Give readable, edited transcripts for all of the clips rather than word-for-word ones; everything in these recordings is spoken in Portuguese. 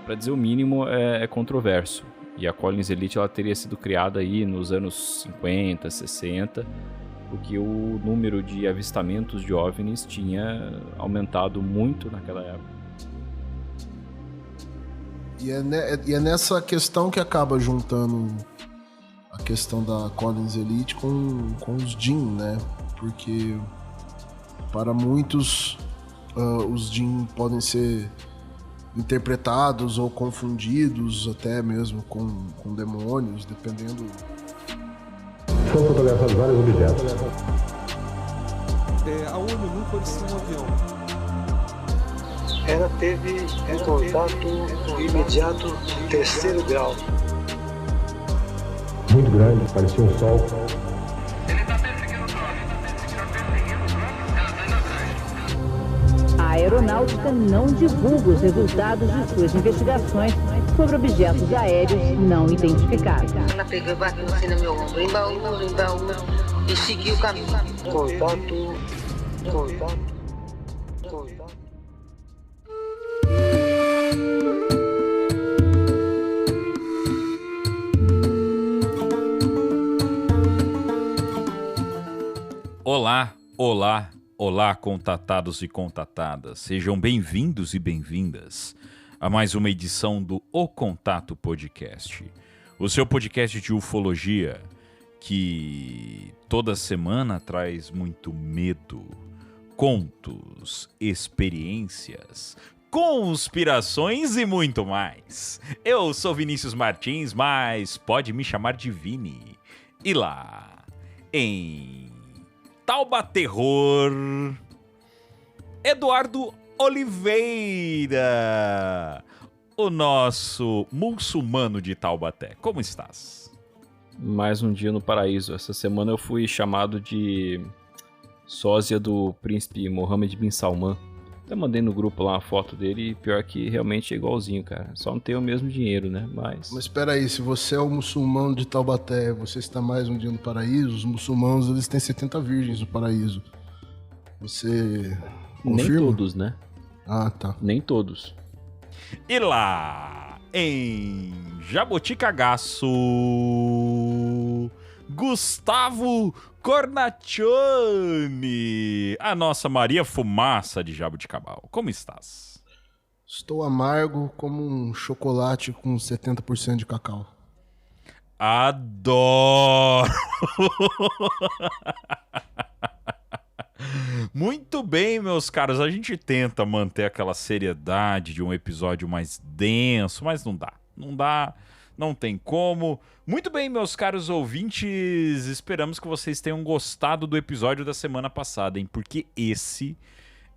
para dizer o mínimo, é controverso. E a Collins Elite ela teria sido criada aí nos anos 50, 60, porque o número de avistamentos de OVNIs tinha aumentado muito naquela época. E é nessa questão que acaba juntando a questão da Collins Elite com os Jinn, né? Porque para muitos os Jinn podem ser interpretados ou confundidos até mesmo com demônios, dependendo. Foram fotografados vários objetos. A olho nu parecia um avião. Ela teve um contato imediato de terceiro grau. Muito grande, parecia um sol. A aeronáutica não divulga os resultados de suas investigações sobre objetos aéreos não identificados. Ela pegou e bateu assim no meu ombro, embaú, e seguiu o caminho. Contato. Olá, contatados e contatadas. Sejam bem-vindos e bem-vindas a mais uma edição do O Contato Podcast. O seu podcast de ufologia que toda semana traz muito medo, contos, experiências, conspirações e muito mais. Eu sou Vinícius Martins, mas pode me chamar de Vini. E lá, em Taubaterror, Eduardo Oliveira, o nosso muçulmano de Taubaté. Como estás? Mais um dia no paraíso. Essa semana eu fui chamado de sósia do príncipe Mohammed bin Salman. Até mandei no grupo lá uma foto dele e pior que realmente é igualzinho, cara. Só não tem o mesmo dinheiro, né? Mas espera aí, se você é o muçulmano de Taubaté, você está mais um dia no paraíso, os muçulmanos eles têm 70 virgens no paraíso. Você confirma? Nem todos, né? Ah, tá. Nem todos. E lá, em Jaboticagaço, Gustavo Cornaccione, a nossa Maria Fumaça de Jaboticabal. Como estás? Estou amargo como um chocolate com 70% de cacau. Adoro! Muito bem, meus caros. A gente tenta manter aquela seriedade de um episódio mais denso, mas não dá. Não tem como. Muito bem, meus caros ouvintes, esperamos que vocês tenham gostado do episódio da semana passada, hein? Porque esse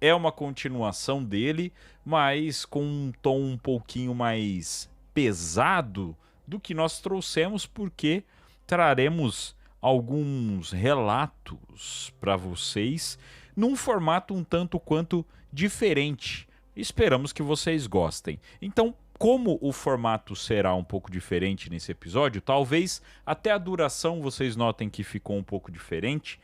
é uma continuação dele, mas com um tom um pouquinho mais pesado do que nós trouxemos, porque traremos alguns relatos para vocês num formato um tanto quanto diferente. Esperamos que vocês gostem. Então, como o formato será um pouco diferente nesse episódio, talvez até a duração vocês notem que ficou um pouco diferente,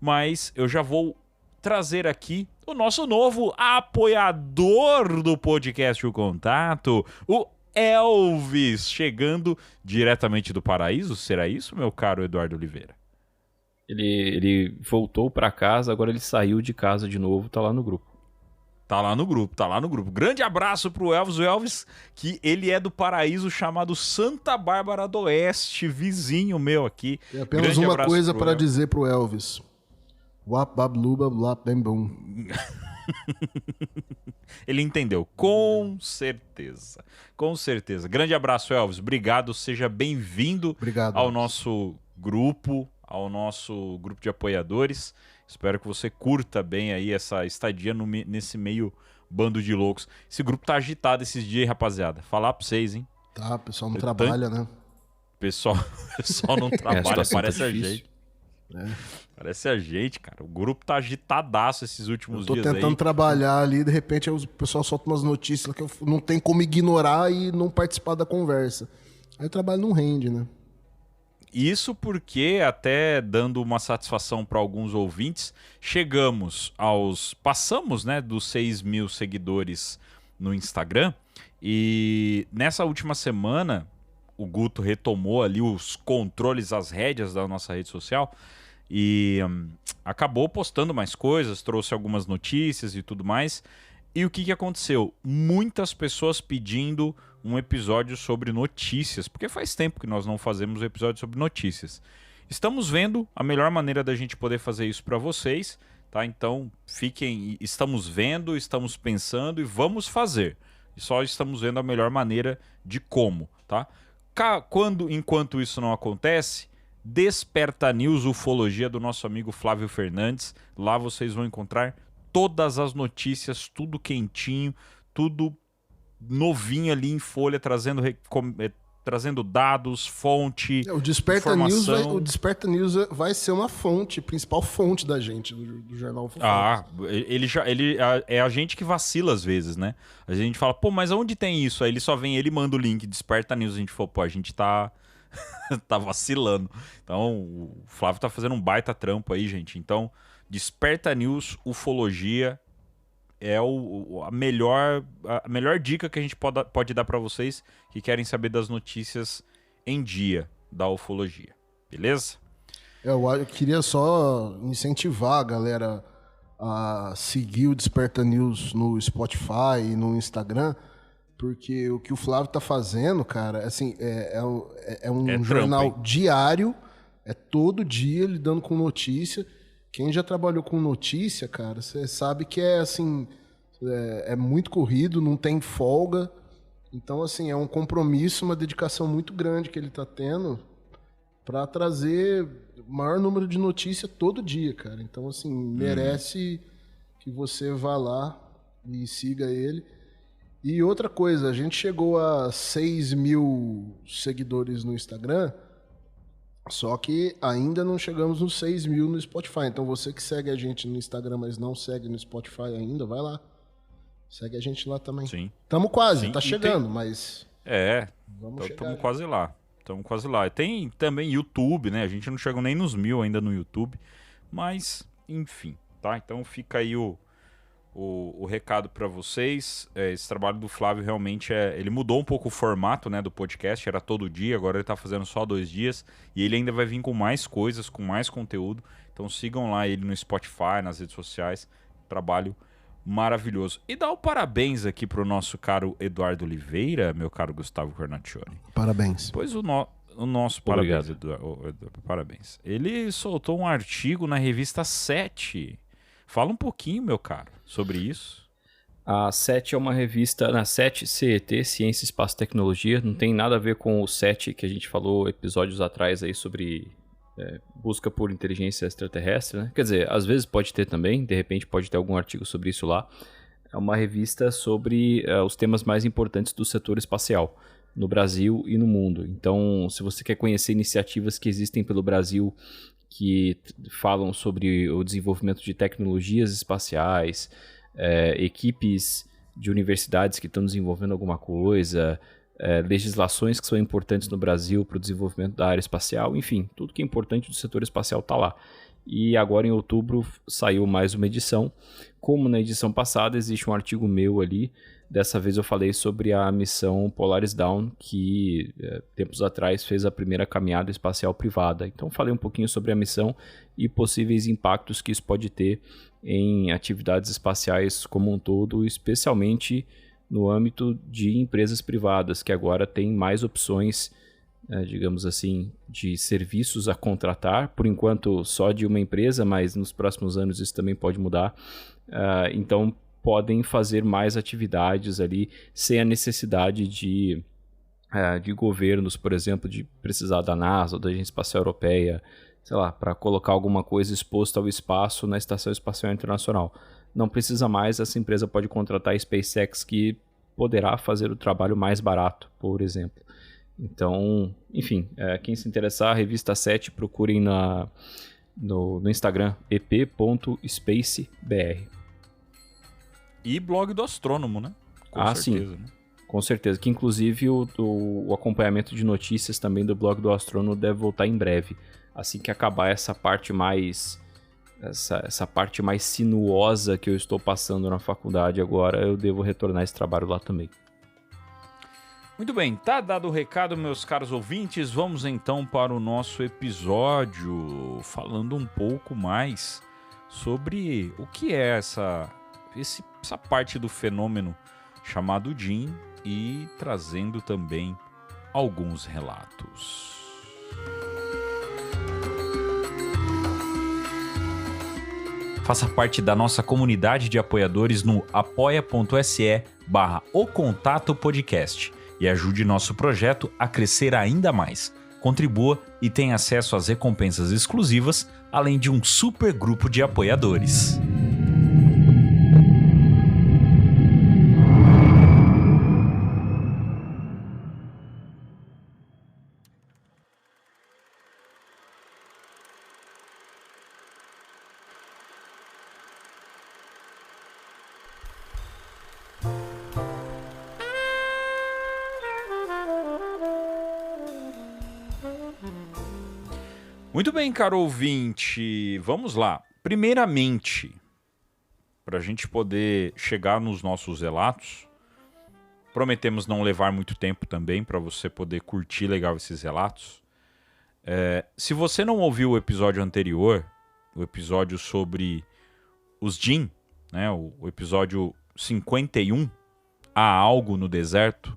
mas eu já vou trazer aqui o nosso novo apoiador do podcast O Contato, o Elvis, chegando diretamente do paraíso. Será isso, meu caro Eduardo Oliveira? Ele voltou pra casa, agora ele saiu de casa de novo, tá lá no grupo. Tá lá no grupo. Grande abraço pro Elvis. O Elvis, que ele é do paraíso chamado Santa Bárbara do Oeste, vizinho meu aqui. Tem apenas uma coisa para dizer pro Elvis. Wap babluba blap bem bom. Ele entendeu, com certeza. Grande abraço, Elvis. Obrigado, seja bem-vindo ao nosso grupo de apoiadores. Espero que você curta bem aí essa estadia nesse meio bando de loucos. Esse grupo tá agitado esses dias, rapaziada. Falar pra vocês, hein? Tá, o pessoal não trabalha, né? Pessoal não trabalha, parece a difícil. gente. Parece a gente, cara. O grupo tá agitadaço esses últimos dias aí. Tô tentando trabalhar ali, de repente o pessoal solta umas notícias que eu não tenho como ignorar e não participar da conversa. Aí o trabalho não rende, né? Isso porque, até dando uma satisfação para alguns ouvintes, passamos, né, dos 6.000 seguidores no Instagram E nessa última semana, o Guto retomou ali os controles, as rédeas da nossa rede social e acabou postando mais coisas, trouxe algumas notícias e tudo mais. E o que aconteceu? Muitas pessoas pedindo um episódio sobre notícias, porque faz tempo que nós não fazemos um episódio sobre notícias. Estamos vendo a melhor maneira da gente poder fazer isso para vocês, tá? Então, estamos vendo, estamos pensando e vamos fazer. E só estamos vendo a melhor maneira de como, tá? Enquanto isso não acontece, Desperta News Ufologia do nosso amigo Flávio Fernandes. Lá vocês vão encontrar todas as notícias, tudo quentinho, tudo novinho ali em folha, trazendo dados, fonte, O Desperta informação. News vai ser uma principal fonte da gente, do Jornal Ufofólogos. Ele é a gente que vacila às vezes, né? A gente fala, pô, mas onde tem isso? Aí ele manda o link, Desperta News, a gente falou, pô, a gente tá vacilando. Então, o Flávio tá fazendo um baita trampo aí, gente. Então, Desperta News Ufologia é a melhor dica que a gente pode dar para vocês que querem saber das notícias em dia da ufologia. Beleza? Eu queria só incentivar a galera a seguir o Desperta News no Spotify e no Instagram, porque o que o Flávio tá fazendo, cara, assim, é um jornal trampo, diário, é todo dia lidando com notícia. Quem já trabalhou com notícia, cara, você sabe que é assim, é muito corrido, não tem folga. Então, assim, é um compromisso, uma dedicação muito grande que ele tá tendo para trazer o maior número de notícias todo dia, cara. Então, assim, merece que você vá lá e siga ele. E outra coisa, a gente chegou a 6 mil seguidores no Instagram, só que ainda não chegamos nos 6 mil no Spotify. Então você que segue a gente no Instagram, mas não segue no Spotify ainda, vai lá. Segue a gente lá também. Sim. Tamo quase, Sim, tá chegando, mas... Estamos quase lá. Estamos quase lá. Tem também YouTube, né? A gente não chegou nem nos 1000 ainda no YouTube. Mas, enfim, tá? Então fica aí o recado para vocês. Esse trabalho do Flávio realmente ele mudou um pouco o formato, né, do podcast, era todo dia, agora ele tá fazendo só 2 dias e ele ainda vai vir com mais coisas, com mais conteúdo. Então sigam lá ele no Spotify, nas redes sociais. Trabalho maravilhoso. E dá o parabéns aqui pro nosso caro Eduardo Oliveira, meu caro Gustavo Cornaccioni. Parabéns. Pois o nosso parabéns, Eduardo, parabéns. Ele soltou um artigo na revista 7. Fala um pouquinho, meu caro, sobre isso. A 7 é uma revista, na 7 CET, Ciência, Espaço e Tecnologia, não tem nada a ver com o 7 que a gente falou episódios atrás aí sobre busca por inteligência extraterrestre, né? Quer dizer, às vezes pode ter também, de repente pode ter algum artigo sobre isso lá. É uma revista sobre os temas mais importantes do setor espacial, no Brasil e no mundo. Então, se você quer conhecer iniciativas que existem pelo Brasil que falam sobre o desenvolvimento de tecnologias espaciais, equipes de universidades que estão desenvolvendo alguma coisa, legislações que são importantes no Brasil para o desenvolvimento da área espacial, enfim, tudo que é importante do setor espacial está lá. E agora em outubro saiu mais uma edição. Como na edição passada existe um artigo meu ali, dessa vez eu falei sobre a missão Polaris Dawn, que tempos atrás fez a primeira caminhada espacial privada. Então falei um pouquinho sobre a missão e possíveis impactos que isso pode ter em atividades espaciais como um todo, especialmente no âmbito de empresas privadas, que agora têm mais opções, digamos assim, de serviços a contratar, por enquanto só de uma empresa, mas nos próximos anos isso também pode mudar. Então podem fazer mais atividades ali sem a necessidade de governos, por exemplo, de precisar da NASA ou da Agência Espacial Europeia, sei lá, para colocar alguma coisa exposta ao espaço na Estação Espacial Internacional. Não precisa mais, essa empresa pode contratar a SpaceX, que poderá fazer o trabalho mais barato, por exemplo. Então, enfim, quem se interessar, a revista 7, procurem no Instagram, ep.spacebr. E blog do Astrônomo, né? Com certeza, sim. Né? Com certeza, que inclusive o acompanhamento de notícias também do blog do Astrônomo deve voltar em breve. Assim que acabar essa parte mais sinuosa que eu estou passando na faculdade agora, eu devo retornar esse trabalho lá também. Muito bem, tá dado o recado, meus caros ouvintes. Vamos então para o nosso episódio, falando um pouco mais sobre o que é essa parte do fenômeno chamado Jin e trazendo também alguns relatos. Faça parte da nossa comunidade de apoiadores no apoia.se/ocontatopodcast e ajude nosso projeto a crescer ainda mais. Contribua e tenha acesso às recompensas exclusivas, além de um super grupo de apoiadores. Muito bem, caro ouvinte, vamos lá. Primeiramente, para a gente poder chegar nos nossos relatos, prometemos não levar muito tempo também para você poder curtir legal esses relatos. Se você não ouviu o episódio anterior, o episódio sobre os Jin, né, o episódio 51, Há Algo no Deserto,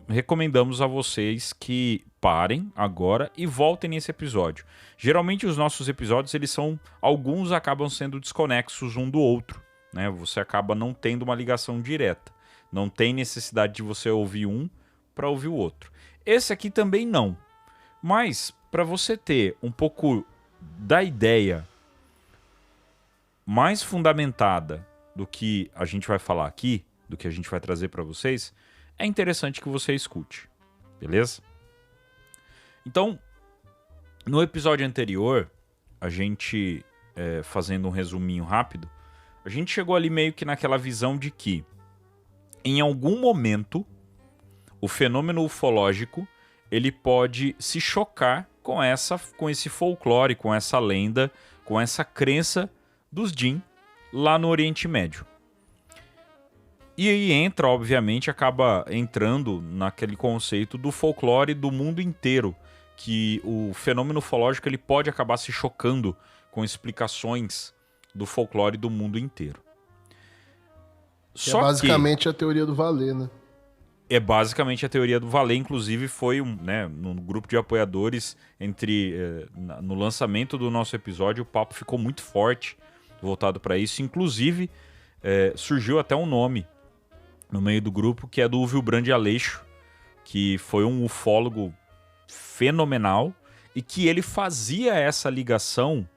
recomendamos a vocês que parem agora e voltem nesse episódio. Geralmente os nossos episódios, alguns acabam sendo desconexos um do outro, né? Você acaba não tendo uma ligação direta. Não tem necessidade de você ouvir um para ouvir o outro. Esse aqui também não. Mas para você ter um pouco da ideia mais fundamentada do que a gente vai falar aqui, do que a gente vai trazer para vocês, é interessante que você escute, beleza? Então, no episódio anterior, a gente, fazendo um resuminho rápido, a gente chegou ali meio que naquela visão de que, em algum momento, o fenômeno ufológico ele pode se chocar com esse folclore, com essa lenda, com essa crença dos Jin lá no Oriente Médio. E aí acaba entrando naquele conceito do folclore do mundo inteiro, que o fenômeno ufológico ele pode acabar se chocando com explicações do folclore do mundo inteiro. É basicamente a teoria do Valê, né? É basicamente a teoria do Valê, inclusive foi no grupo de apoiadores no lançamento do nosso episódio, o papo ficou muito forte voltado para isso, inclusive surgiu até um nome no meio do grupo, que é do Wilbrand Aleixo, que foi um ufólogo fenomenal e que ele fazia essa ligação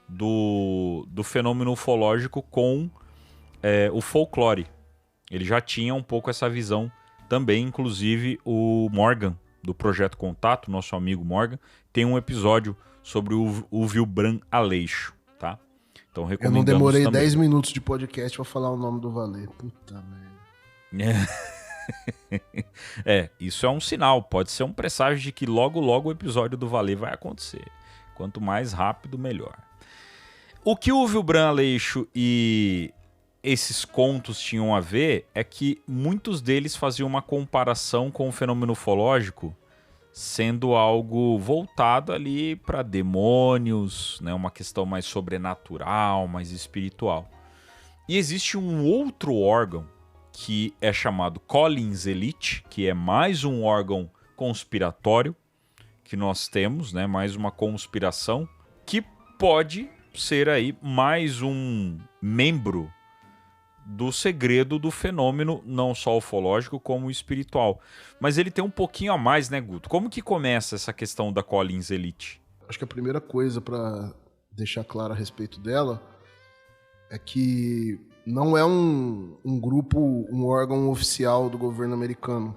do fenômeno ufológico com o folclore. Ele já tinha um pouco essa visão também, inclusive o Morgan, do Projeto Contato, nosso amigo Morgan, tem um episódio sobre o Wilbrand Aleixo, tá? Então recomendamos. Eu não demorei também. 10 minutos de podcast pra falar o nome do Valê. Puta merda. Isso é um sinal, pode ser um presságio de que logo o episódio do Valê vai acontecer. Quanto mais rápido, melhor. O que o Wilbrand Aleixo e esses contos tinham a ver é que muitos deles faziam uma comparação com o fenômeno ufológico sendo algo voltado ali para demônios, né, uma questão mais sobrenatural, mais espiritual. E existe um outro órgão que é chamado Collins Elite, que é mais um órgão conspiratório que nós temos, né, mais uma conspiração, que pode ser aí mais um membro do segredo do fenômeno, não só ufológico, como espiritual. Mas ele tem um pouquinho a mais, né, Guto? Como que começa essa questão da Collins Elite? Acho que a primeira coisa para deixar claro a respeito dela é que não é um grupo, um órgão oficial do governo americano.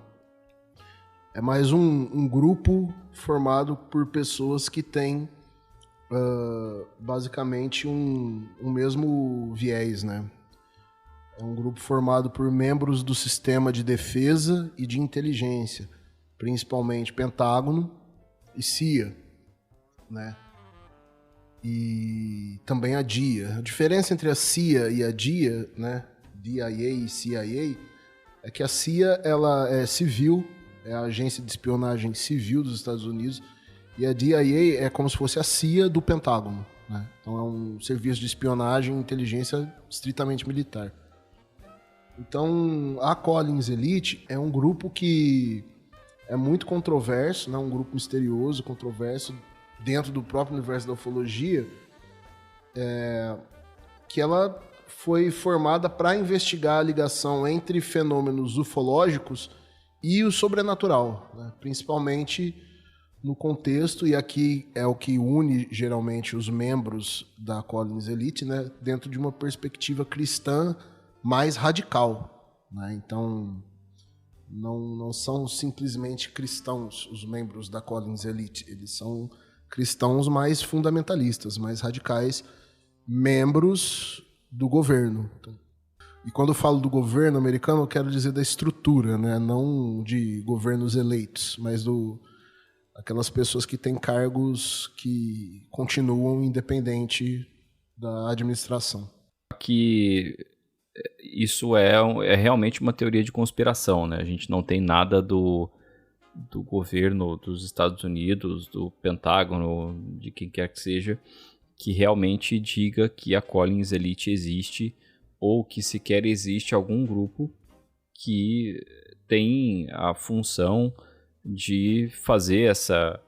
É mais um grupo formado por pessoas que têm basicamente um mesmo viés, né? É um grupo formado por membros do sistema de defesa e de inteligência, principalmente Pentágono e CIA, né? E também a DIA. A diferença entre a CIA e a DIA, né? DIA e CIA, é que a CIA ela é civil, é a agência de espionagem civil dos Estados Unidos, e a DIA é como se fosse a CIA do Pentágono, né? Então é um serviço de espionagem e inteligência estritamente militar. Então a Collins Elite é um grupo que é muito controverso, né? Um grupo misterioso, controverso, dentro do próprio universo da ufologia, que ela foi formada para investigar a ligação entre fenômenos ufológicos e o sobrenatural, né? Principalmente no contexto, e aqui é o que une geralmente os membros da Collins Elite, né? Dentro de uma perspectiva cristã mais radical, né? Então, não são simplesmente cristãos os membros da Collins Elite, eles são cristãos mais fundamentalistas, mais radicais, membros do governo. E quando eu falo do governo americano, eu quero dizer da estrutura, né? Não de governos eleitos, mas aquelas pessoas que têm cargos que continuam independente da administração. Que isso é realmente uma teoria de conspiração, né? A gente não tem nada do governo dos Estados Unidos, do Pentágono, de quem quer que seja, que realmente diga que a Collins Elite existe, ou que sequer existe algum grupo que tem a função de fazer essa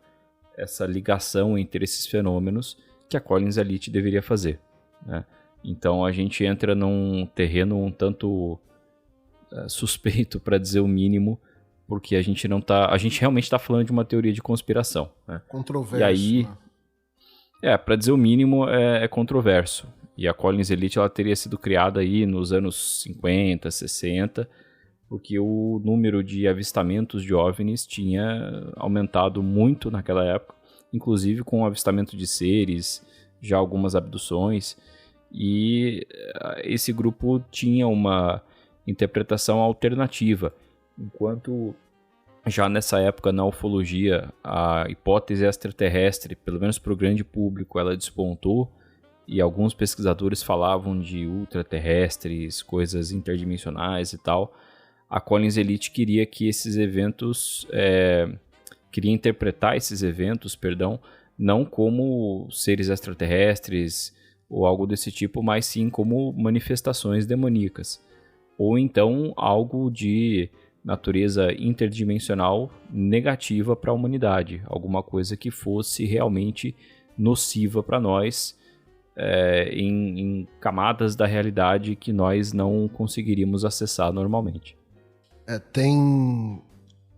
ligação entre esses fenômenos que a Collins Elite deveria fazer, né? Então a gente entra num terreno um tanto suspeito, para dizer o mínimo, porque a gente realmente está falando de uma teoria de conspiração, né? Controverso. E aí, né? para dizer o mínimo, é controverso. E a Collins Elite ela teria sido criada aí nos anos 50, 60, porque o número de avistamentos de OVNIs tinha aumentado muito naquela época, inclusive com o avistamento de seres, já algumas abduções, e esse grupo tinha uma interpretação alternativa, enquanto já nessa época na ufologia a hipótese extraterrestre, pelo menos para o grande público, ela despontou, e alguns pesquisadores falavam de ultraterrestres, coisas interdimensionais e tal. A Collins Elite queria que esses eventos, queria interpretar esses eventos, não como seres extraterrestres ou algo desse tipo, mas sim como manifestações demoníacas, ou então algo de natureza interdimensional negativa para a humanidade, alguma coisa que fosse realmente nociva para nós, em camadas da realidade que nós não conseguiríamos acessar normalmente. Tem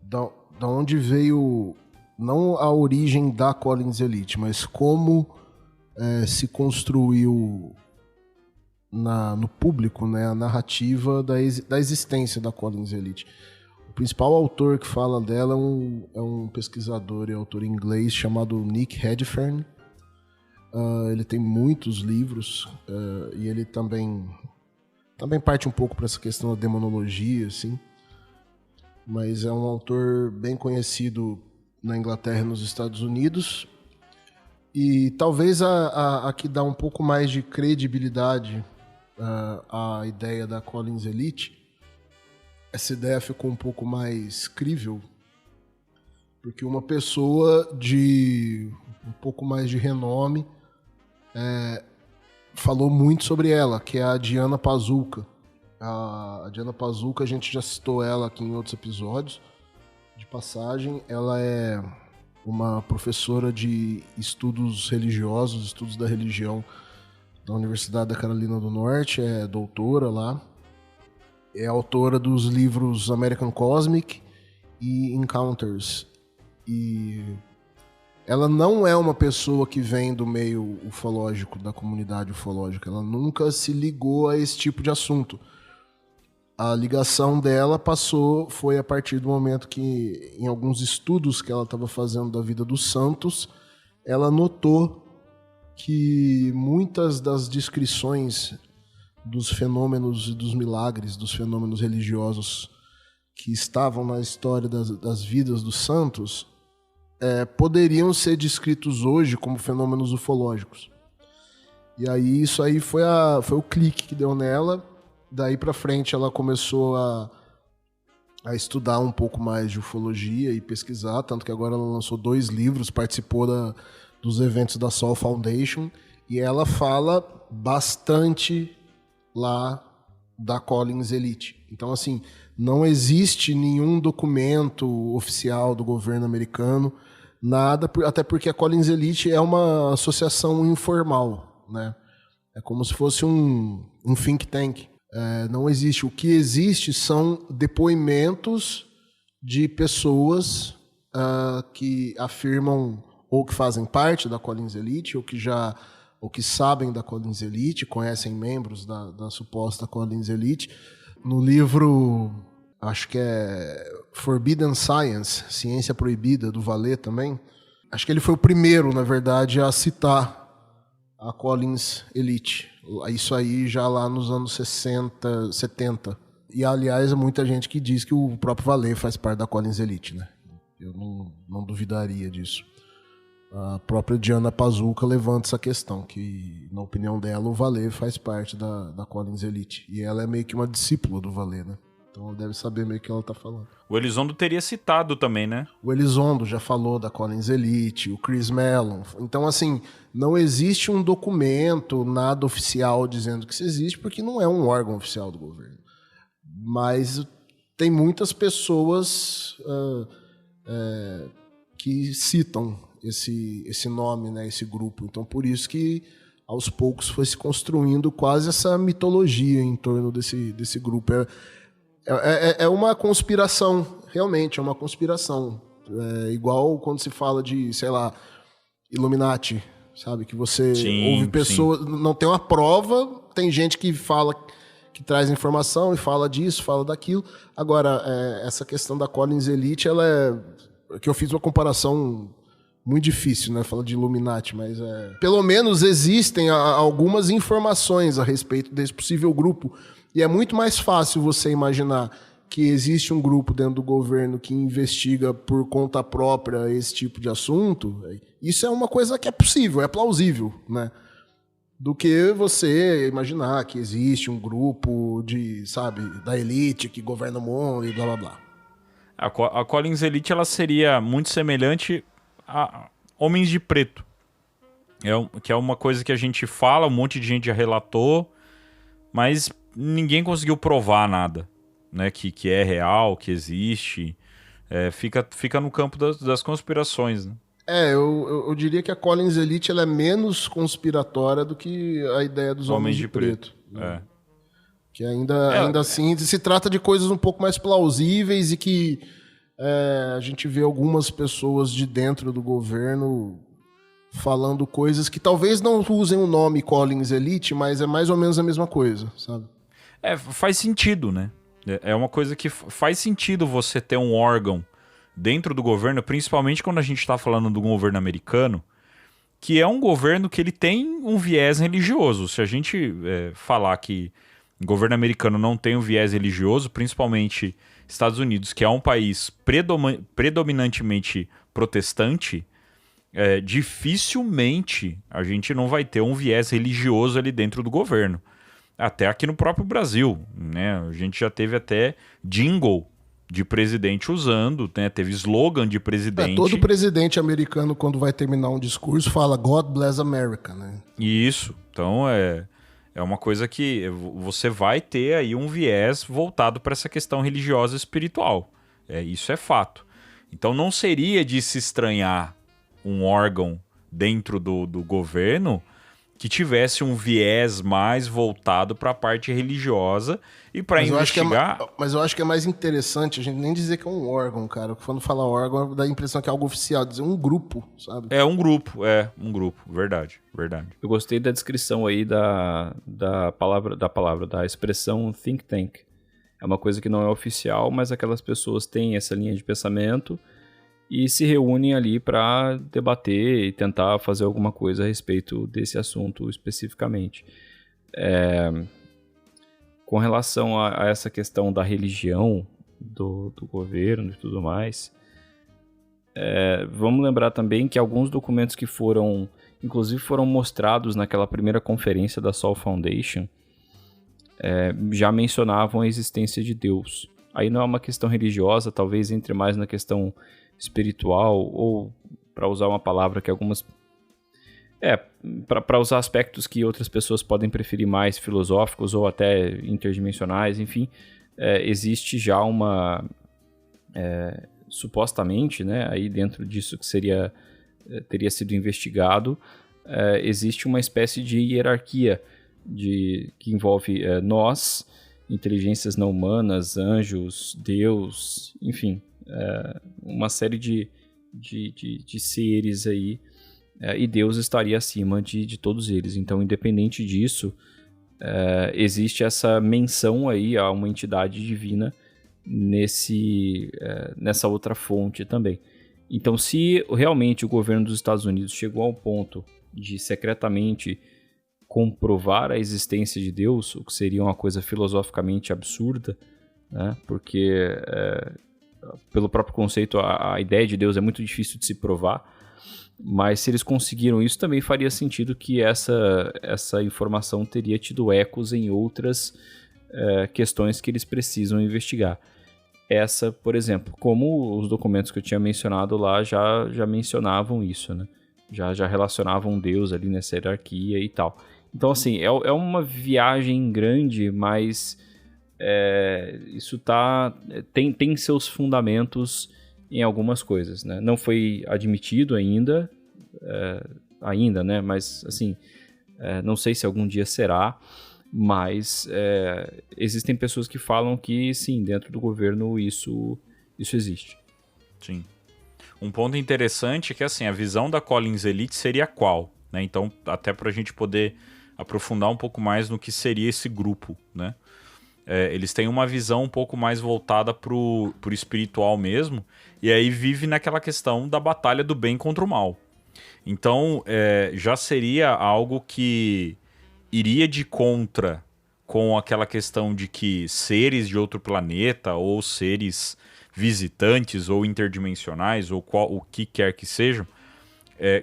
da onde veio, não a origem da Collins Elite, mas como se construiu no público, né, a narrativa da existência da Collins Elite. O principal autor que fala dela é um pesquisador e autor inglês chamado Nick Redfern. Ele tem muitos livros, e ele também parte um pouco para essa questão da demonologia, assim. Mas é um autor bem conhecido na Inglaterra e nos Estados Unidos. E talvez a que dá um pouco mais de credibilidade à ideia da Collins Elite, essa ideia ficou um pouco mais crível, porque uma pessoa de um pouco mais de renome falou muito sobre ela, que é a Diana Pasulka. A Diana Pasulka, a gente já citou ela aqui em outros episódios. De passagem, ela é uma professora de estudos religiosos, estudos da religião da Universidade da Carolina do Norte, é doutora lá. É autora dos livros American Cosmic e Encounters. E ela não é uma pessoa que vem do meio ufológico, da comunidade ufológica. Ela nunca se ligou a esse tipo de assunto. A ligação dela foi a partir do momento que, em alguns estudos que ela estava fazendo da vida dos santos, ela notou que muitas das descrições dos fenômenos e dos milagres, dos fenômenos religiosos que estavam na história das vidas dos santos, poderiam ser descritos hoje como fenômenos ufológicos. E aí isso aí foi o clique que deu nela. Daí pra frente ela começou a a estudar um pouco mais de ufologia e pesquisar, tanto que agora ela lançou 2 livros, participou dos eventos da Sol Foundation, e ela fala bastante lá da Collins Elite. Então, assim, não existe nenhum documento oficial do governo americano, nada, até porque a Collins Elite é uma associação informal, né? É como se fosse um think tank. Não existe. O que existe são depoimentos de pessoas que afirmam ou que fazem parte da Collins Elite ou que sabem da Collins Elite, conhecem membros da suposta Collins Elite. No livro, acho que é Forbidden Science, Ciência Proibida, do Vallée também, acho que ele foi o primeiro, na verdade, a citar a Collins Elite. Isso aí já lá nos anos 60, 70. E, aliás, há muita gente que diz que o próprio Vallée faz parte da Collins Elite, né? Eu não duvidaria disso. A própria Diana Pazuca levanta essa questão, que, na opinião dela, o Vallée faz parte da Collins Elite. E ela é meio que uma discípula do Vallée, né? Então ela deve saber meio o que ela tá falando. O Elizondo teria citado também, né? O Elizondo já falou da Collins Elite, o Chris Mellon. Então, assim, não existe um documento, nada oficial dizendo que isso existe, porque não é um órgão oficial do governo. Mas tem muitas pessoas que citam esse nome, né, esse grupo. Então, por isso que aos poucos foi se construindo quase essa mitologia em torno desse grupo. É uma conspiração, realmente, é uma conspiração. Igual quando se fala de, sei lá, Illuminati, sabe? Que você ouve pessoas, não tem uma prova, tem gente que fala, que traz informação e fala disso, fala daquilo. Agora, essa questão da Collins Elite, ela que eu fiz uma comparação muito difícil, né? Falar de Illuminati, mas pelo menos existem algumas informações a respeito desse possível grupo. E é muito mais fácil você imaginar que existe um grupo dentro do governo que investiga por conta própria esse tipo de assunto. Isso é uma coisa que é possível, é plausível, né? Do que você imaginar que existe um grupo da elite que governa o mundo e blá blá blá. A Collins Elite, ela seria muito semelhante a Homens de Preto. Que é uma coisa que a gente fala, um monte de gente já relatou, mas ninguém conseguiu provar nada, né? Que é real, que existe. Fica no campo das conspirações, né? Eu diria que a Collins Elite ela é menos conspiratória do que a ideia dos Homens de Preto. Né? Que ainda assim se trata de coisas um pouco mais plausíveis e que a gente vê algumas pessoas de dentro do governo falando coisas que talvez não usem o nome Collins Elite, mas é mais ou menos a mesma coisa, sabe? Faz sentido, né? É uma coisa que faz sentido você ter um órgão dentro do governo, principalmente quando a gente está falando do governo americano, que é um governo que ele tem um viés religioso. Se a gente falar que o governo americano não tem um viés religioso, principalmente Estados Unidos, que é um país predominantemente protestante, dificilmente a gente não vai ter um viés religioso ali dentro do governo. Até aqui no próprio Brasil, né? A gente já teve até jingle de presidente usando, né? Teve slogan de presidente. Todo presidente americano, quando vai terminar um discurso, fala God bless America, né? Isso. Então, é uma coisa que você vai ter aí um viés voltado para essa questão religiosa e espiritual. Isso é fato. Então, não seria de se estranhar um órgão dentro do governo que tivesse um viés mais voltado para a parte religiosa e para investigar... Mas eu acho que é mais interessante a gente nem dizer que é um órgão, cara. Quando fala órgão, dá a impressão que é algo oficial. Dizer um grupo, sabe? Um grupo. Verdade. Eu gostei da descrição aí da expressão think tank. É uma coisa que não é oficial, mas aquelas pessoas têm essa linha de pensamento e se reúnem ali para debater e tentar fazer alguma coisa a respeito desse assunto especificamente. Com relação a essa questão da religião, do governo e tudo mais, vamos lembrar também que alguns documentos que foram mostrados naquela primeira conferência da Sol Foundation já mencionavam a existência de Deus. aí não é uma questão religiosa, talvez entre mais na questão espiritual, ou para usar uma palavra que algumas... para usar aspectos que outras pessoas podem preferir mais filosóficos ou até interdimensionais, enfim, existe já uma... supostamente, né, aí dentro disso que teria sido investigado, existe uma espécie de hierarquia que envolve nós, inteligências não humanas, anjos, Deus, enfim, uma série de seres aí, e Deus estaria acima de todos eles. Então, independente disso, existe essa menção aí a uma entidade divina nessa outra fonte também. Então, se realmente o governo dos Estados Unidos chegou ao ponto de secretamente comprovar a existência de Deus, o que seria uma coisa filosoficamente absurda, né? Porque pelo próprio conceito, a ideia de Deus é muito difícil de se provar, mas se eles conseguiram isso, também faria sentido que essa informação teria tido ecos em outras questões que eles precisam investigar. Essa, por exemplo, como os documentos que eu tinha mencionado lá já mencionavam isso, né? Já relacionavam Deus ali nessa hierarquia e tal. Então, assim, é uma viagem grande, mas isso tem seus fundamentos em algumas coisas, né? Não foi admitido ainda, né? Mas, assim, não sei se algum dia será, mas existem pessoas que falam que, sim, dentro do governo isso existe. Sim. Um ponto interessante é que, assim, a visão da Collins Elite seria qual, né? Então, até para a gente poder aprofundar um pouco mais no que seria esse grupo, né? Eles têm uma visão um pouco mais voltada pro espiritual mesmo, e aí vive naquela questão da batalha do bem contra o mal. Então, já seria algo que iria de contra com aquela questão de que seres de outro planeta, ou seres visitantes, ou interdimensionais, ou o que quer que sejam,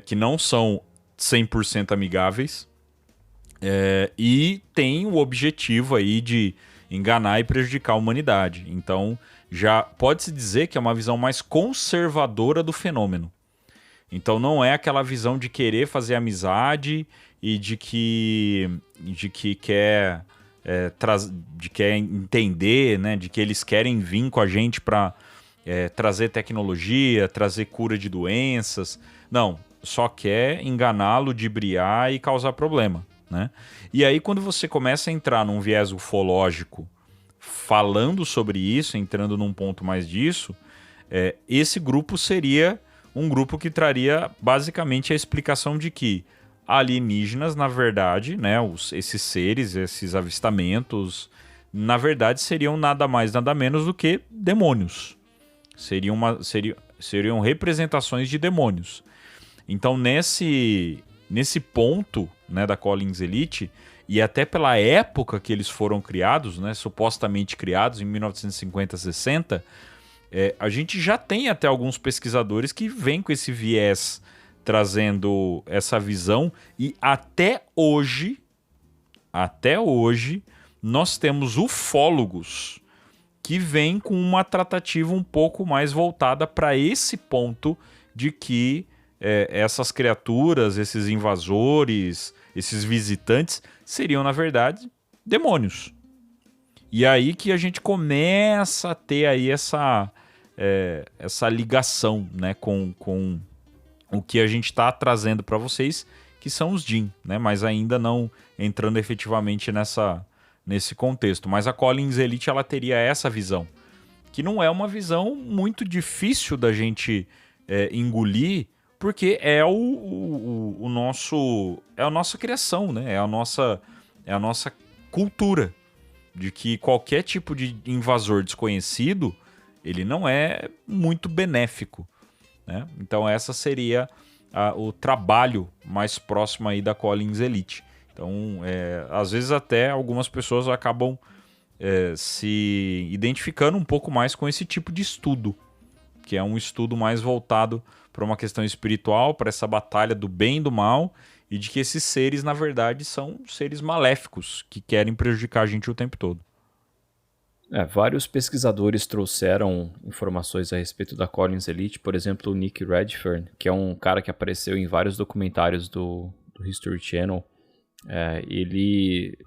que não são 100% amigáveis, e tem o objetivo aí de enganar e prejudicar a humanidade. Então, já pode-se dizer que é uma visão mais conservadora do fenômeno. Então, não é aquela visão de querer fazer amizade e de que quer entender, né, de que eles querem vir com a gente para trazer tecnologia, trazer cura de doenças. Não, só quer enganar, ludibriar e causar problema, né? E aí, quando você começa a entrar num viés ufológico falando sobre isso, entrando num ponto mais disso, esse grupo seria um grupo que traria basicamente a explicação de que alienígenas, na verdade, né, esses seres, esses avistamentos, na verdade seriam nada mais, nada menos do que demônios. Seriam representações de demônios. Então, nesse ponto, né, da Collins Elite, e até pela época que eles foram criados, né, supostamente criados em 1950, 60, a gente já tem até alguns pesquisadores que vêm com esse viés, trazendo essa visão, e até hoje, nós temos ufólogos que vêm com uma tratativa um pouco mais voltada para esse ponto de que essas criaturas, esses invasores, esses visitantes, seriam, na verdade, demônios. E aí que a gente começa a ter aí essa ligação, né, com o que a gente está trazendo para vocês, que são os Jinn, né, mas ainda não entrando efetivamente nesse contexto. Mas a Collins Elite, ela teria essa visão, que não é uma visão muito difícil da gente engolir, porque é a nossa criação, né? É a nossa cultura, de que qualquer tipo de invasor desconhecido, ele não é muito benéfico, né? Então essa seria o trabalho mais próximo aí da Collins Elite. Então, às vezes até algumas pessoas acabam se identificando um pouco mais com esse tipo de estudo, que é um estudo mais voltado para uma questão espiritual, para essa batalha do bem e do mal, e de que esses seres, na verdade, são seres maléficos, que querem prejudicar a gente o tempo todo. Vários pesquisadores trouxeram informações a respeito da Collins Elite, por exemplo, o Nick Redfern, que é um cara que apareceu em vários documentários do History Channel. Ele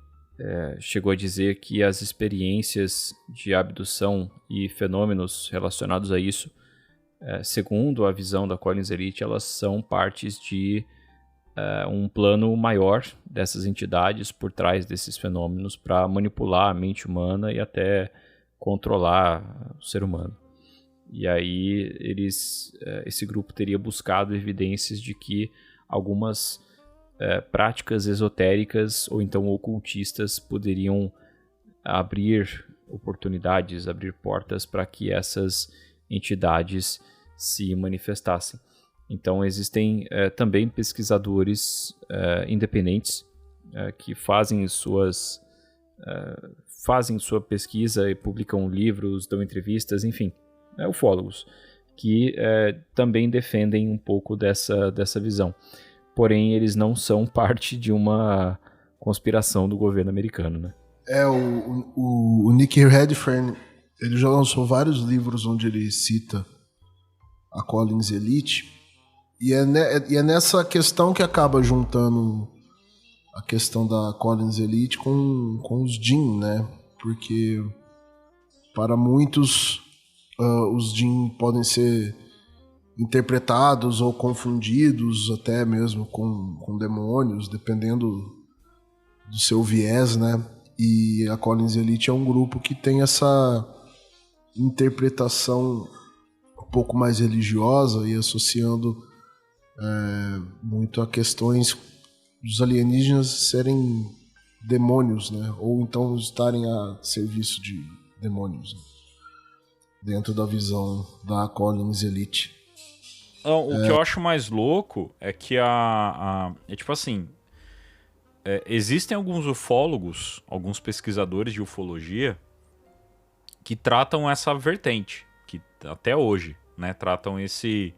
chegou a dizer que as experiências de abdução e fenômenos relacionados a isso, segundo a visão da Collins Elite, elas são partes de um plano maior dessas entidades por trás desses fenômenos para manipular a mente humana e até controlar o ser humano. E aí esse grupo teria buscado evidências de que algumas práticas esotéricas ou então ocultistas poderiam abrir oportunidades, abrir portas para que essas entidades se manifestassem. Então existem também pesquisadores independentes que fazem sua pesquisa e publicam livros, dão entrevistas, enfim, ufólogos, que também defendem um pouco dessa visão. Porém, eles não são parte de uma conspiração do governo americano, né? O Nick Redfern, ele já lançou vários livros onde ele cita a Collins Elite. E é nessa questão que acaba juntando a questão da Collins Elite com os Jinn, né? Porque para muitos os Jinn podem ser interpretados ou confundidos até mesmo com demônios, dependendo do seu viés, né? E a Collins Elite é um grupo que tem essa interpretação um pouco mais religiosa e associando muito a questões dos alienígenas serem demônios, né? Ou então estarem a serviço de demônios, né? Dentro da visão da Collins Elite. O que eu acho mais louco é que é tipo assim, existem alguns ufólogos, alguns pesquisadores de ufologia que tratam essa vertente, que até hoje, né, tratam esse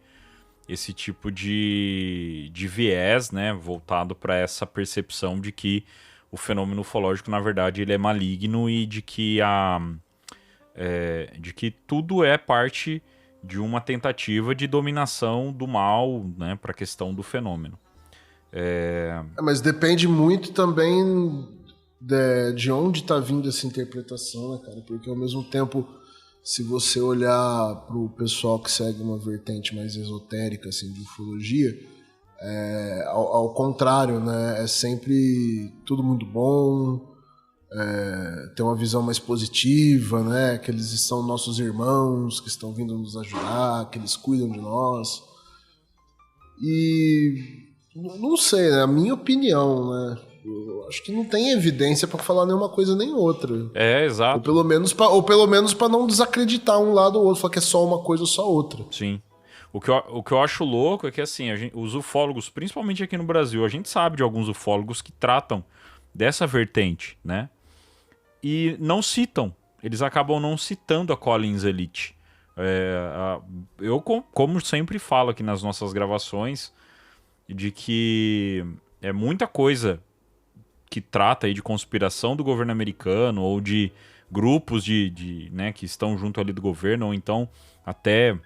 tipo de viés, né, voltado para essa percepção de que o fenômeno ufológico, na verdade, ele é maligno e de que tudo é parte de uma tentativa de dominação do mal, né, para a questão do fenômeno. Mas depende muito também de onde está vindo essa interpretação, né, cara? Porque ao mesmo tempo, se você olhar para o pessoal que segue uma vertente mais esotérica assim, de ufologia, ao contrário, né? É sempre todo mundo bom, tem uma visão mais positiva, né? Que eles são nossos irmãos, que estão vindo nos ajudar, que eles cuidam de nós. E não sei, né? A minha opinião, né? Eu acho que não tem evidência para falar nenhuma coisa nem outra. Exato. Ou pelo menos para não desacreditar um lado ou outro, falar que é só uma coisa ou só outra. Sim. O que eu acho louco é que assim, os ufólogos, principalmente aqui no Brasil, a gente sabe de alguns ufólogos que tratam dessa vertente, né? E não citam. Eles acabam não citando a Collins Elite. Eu, como sempre falo aqui nas nossas gravações, de que é muita coisa que trata aí de conspiração do governo americano ou de grupos né, que estão junto ali do governo, ou então até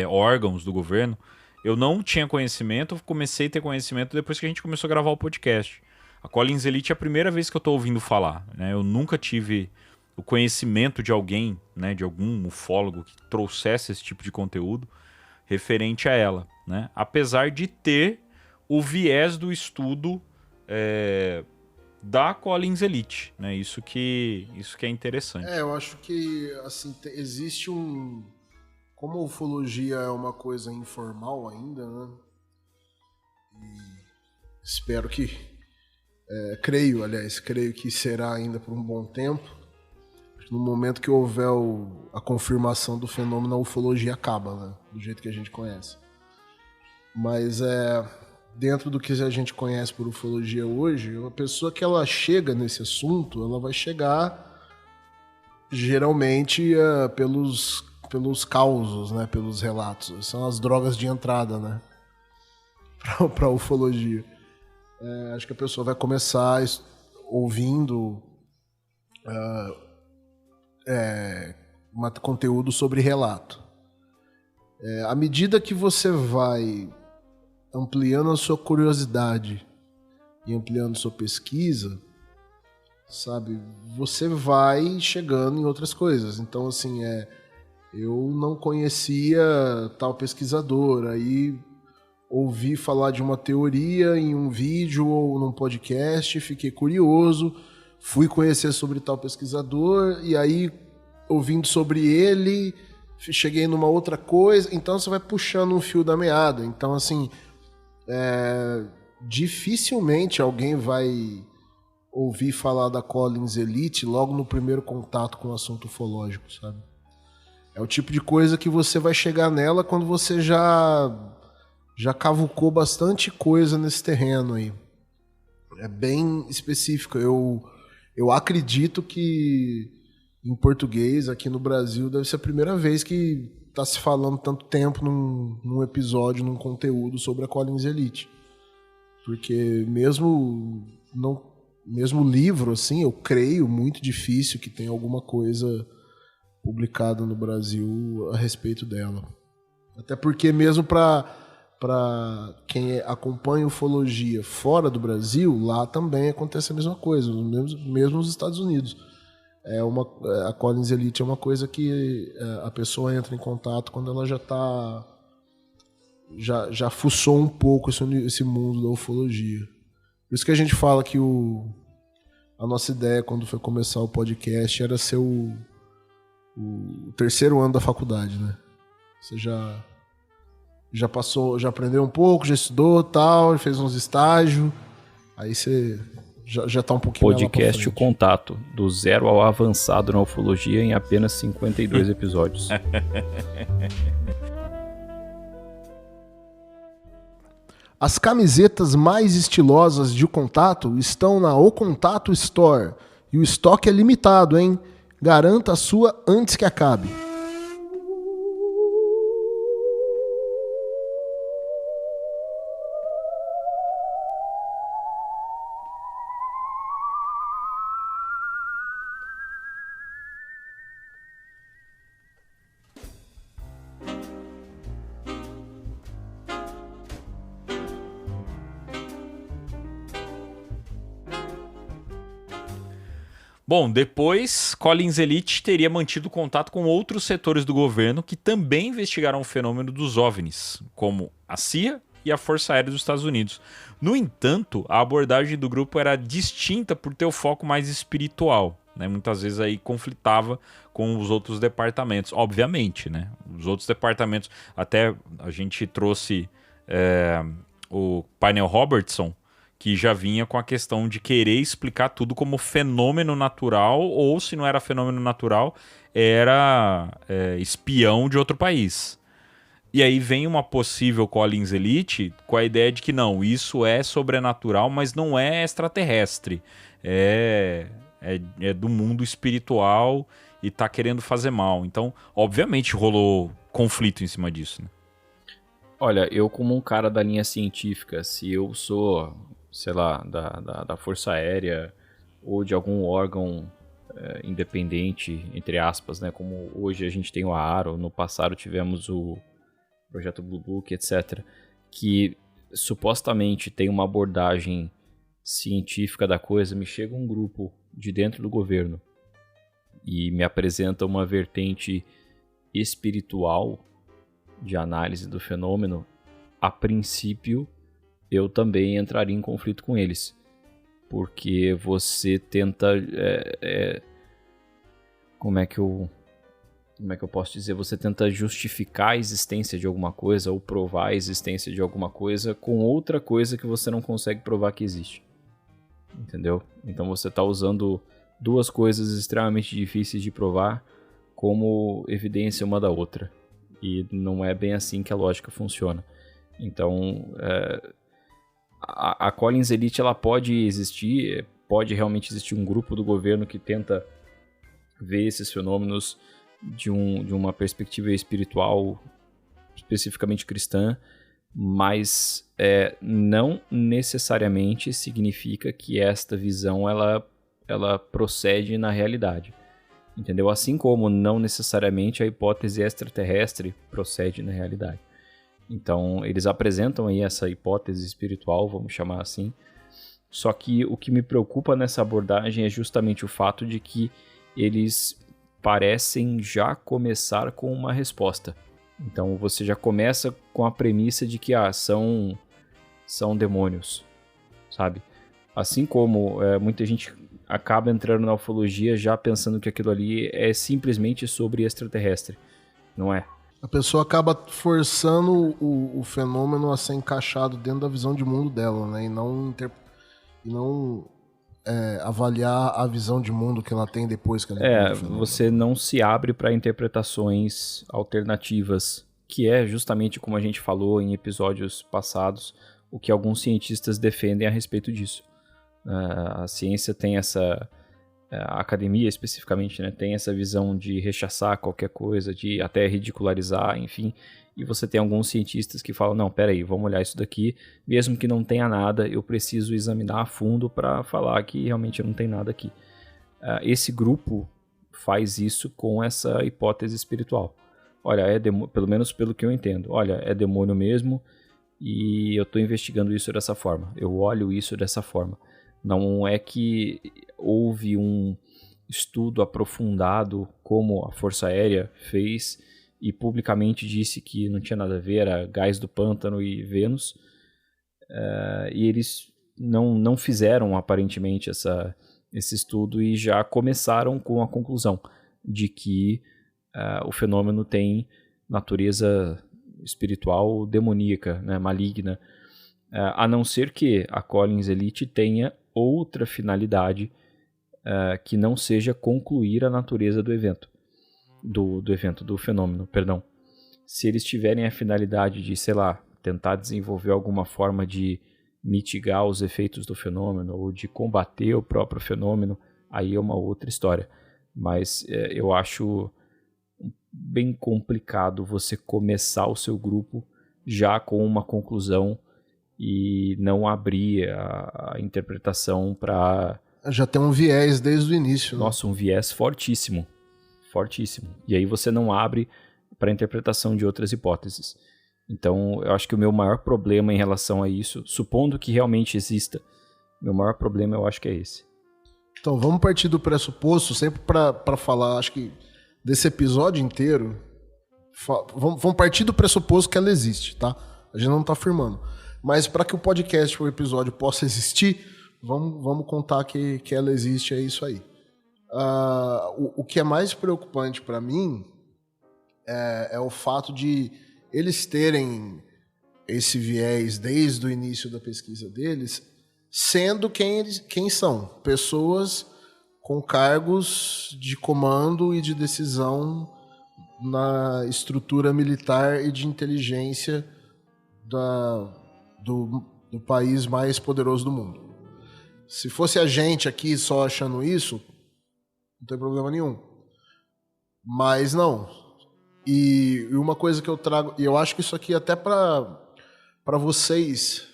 órgãos do governo. Eu não tinha conhecimento, comecei a ter conhecimento depois que a gente começou a gravar o podcast. A Collins Elite é a primeira vez que eu estou ouvindo falar, né? Eu nunca tive o conhecimento de alguém, né, de algum ufólogo que trouxesse esse tipo de conteúdo referente a ela, né? Apesar de ter o viés do estudo da Collins Elite, né? Isso que é interessante. Eu acho que assim, existe um... Como a ufologia é uma coisa informal ainda, né? E espero que... creio que será ainda por um bom tempo. No momento que houver a confirmação do fenômeno, a ufologia acaba, né? Do jeito que a gente conhece. Mas dentro do que a gente conhece por ufologia hoje, uma pessoa que ela chega nesse assunto, ela vai chegar geralmente pelos causos, né? Pelos relatos. São as drogas de entrada, né? Para a ufologia. Acho que a pessoa vai começar ouvindo conteúdo sobre relato. À medida que você vai ampliando a sua curiosidade e ampliando sua pesquisa, sabe, você vai chegando em outras coisas. Então, assim, eu não conhecia tal pesquisador, aí ouvi falar de uma teoria em um vídeo ou num podcast, fiquei curioso, fui conhecer sobre tal pesquisador, e aí, ouvindo sobre ele, cheguei numa outra coisa. Então você vai puxando um fio da meada. Então, assim, dificilmente alguém vai ouvir falar da Collins Elite logo no primeiro contato com o assunto ufológico, sabe? É o tipo de coisa que você vai chegar nela quando você já cavucou bastante coisa nesse terreno aí. É bem específico. Eu acredito que em português, aqui no Brasil, deve ser a primeira vez que está se falando tanto tempo num episódio, num conteúdo sobre a Collins Elite. Porque mesmo livro, assim, eu creio muito difícil que tenha alguma coisa publicada no Brasil a respeito dela. Até porque mesmo para quem acompanha ufologia fora do Brasil, lá também acontece a mesma coisa, mesmo nos Estados Unidos. A Collins Elite é uma coisa que a pessoa entra em contato quando ela já fuçou um pouco esse mundo da ufologia. Por isso que a gente fala que a nossa ideia quando foi começar o podcast era ser o terceiro ano da faculdade, né? Você já passou, já aprendeu um pouco, já estudou, tal, fez uns estágios, aí você já tá um pouquinho mais lá pra Podcast O frente. Contato, do zero ao avançado na ufologia em apenas 52 episódios. As camisetas mais estilosas de O Contato estão na O Contato Store. E o estoque é limitado, hein? Garanta a sua antes que acabe. Bom, depois, Collins Elite teria mantido contato com outros setores do governo que também investigaram o fenômeno dos OVNIs, como a CIA e a Força Aérea dos Estados Unidos. No entanto, a abordagem do grupo era distinta por ter o foco mais espiritual, né? Muitas vezes aí conflitava com os outros departamentos, obviamente, né? Os outros departamentos, até a gente trouxe o Painel Robertson, que já vinha com a questão de querer explicar tudo como fenômeno natural, ou se não era fenômeno natural, era espião de outro país. E aí vem uma possível Collins Elite com a ideia de que não, isso é sobrenatural, mas não é extraterrestre. É do mundo espiritual e tá querendo fazer mal. Então, obviamente, rolou conflito em cima disso, né? Olha, eu como um cara da linha científica, se eu sou, sei lá, da Força Aérea ou de algum órgão independente, entre aspas, né? Como hoje a gente tem o AARO, no passado tivemos o Projeto Blue Book, etc., que supostamente tem uma abordagem científica da coisa, me chega um grupo de dentro do governo e me apresenta uma vertente espiritual de análise do fenômeno, a princípio eu também entraria em conflito com eles, porque você tenta como é que eu posso dizer, você tenta justificar a existência de alguma coisa ou provar a existência de alguma coisa com outra coisa que você não consegue provar que existe, entendeu? Então você está usando duas coisas extremamente difíceis de provar como evidência uma da outra. E não é bem assim que a lógica funciona. Então, a Collins Elite ela pode existir, pode realmente existir um grupo do governo que tenta ver esses fenômenos de uma perspectiva espiritual, especificamente cristã, mas não necessariamente significa que esta visão ela procede na realidade. entendeu? Assim como não necessariamente a hipótese extraterrestre procede na realidade. Então, eles apresentam aí essa hipótese espiritual, vamos chamar assim. Só que o que me preocupa nessa abordagem é justamente o fato de que eles parecem já começar com uma resposta. Então, você já começa com a premissa de que são demônios, sabe? Assim como muita gente acaba entrando na ufologia já pensando que aquilo ali é simplesmente sobre extraterrestre. Não é. A pessoa acaba forçando o fenômeno a ser encaixado dentro da visão de mundo dela, né? E não avaliar a visão de mundo que ela tem depois que ela você não se abre para interpretações alternativas, que é justamente como a gente falou em episódios passados, o que alguns cientistas defendem a respeito disso. A ciência tem a academia especificamente, né, tem essa visão de rechaçar qualquer coisa, de até ridicularizar, enfim, e você tem alguns cientistas que falam, não, peraí, vamos olhar isso daqui, mesmo que não tenha nada, eu preciso examinar a fundo para falar que realmente não tem nada aqui. Esse grupo faz isso com essa hipótese espiritual. Olha, pelo menos pelo que eu entendo, olha, é demônio mesmo e eu estou investigando isso dessa forma, eu olho isso dessa forma. Não é que houve um estudo aprofundado como a Força Aérea fez e publicamente disse que não tinha nada a ver, era gás do pântano e Vênus. E eles não fizeram aparentemente esse estudo e já começaram com a conclusão de que o fenômeno tem natureza espiritual demoníaca, né, maligna, a não ser que a Collins Elite tenha outra finalidade que não seja concluir a natureza do evento, do fenômeno, perdão. Se eles tiverem a finalidade de, sei lá, tentar desenvolver alguma forma de mitigar os efeitos do fenômeno ou de combater o próprio fenômeno, aí é uma outra história. Mas eu acho bem complicado você começar o seu grupo já com uma conclusão e não abrir a interpretação para... Já tem um viés desde o início. Né? Nossa, um viés fortíssimo. Fortíssimo. E aí você não abre para a interpretação de outras hipóteses. Então, eu acho que o meu maior problema em relação a isso, supondo que realmente exista, meu maior problema eu acho que é esse. Então, vamos partir do pressuposto, sempre para falar, acho que desse episódio inteiro, vamos partir do pressuposto que ela existe, tá? A gente não está afirmando. Mas para que o podcast, o episódio possa existir, vamos contar que ela existe, é isso aí. O que é mais preocupante para mim é o fato de eles terem esse viés desde o início da pesquisa deles, sendo quem são? Pessoas com cargos de comando e de decisão na estrutura militar e de inteligência do país mais poderoso do mundo. Se fosse a gente aqui só achando isso, não tem problema nenhum. Mas não. E uma coisa que eu trago, e eu acho que isso aqui até para vocês,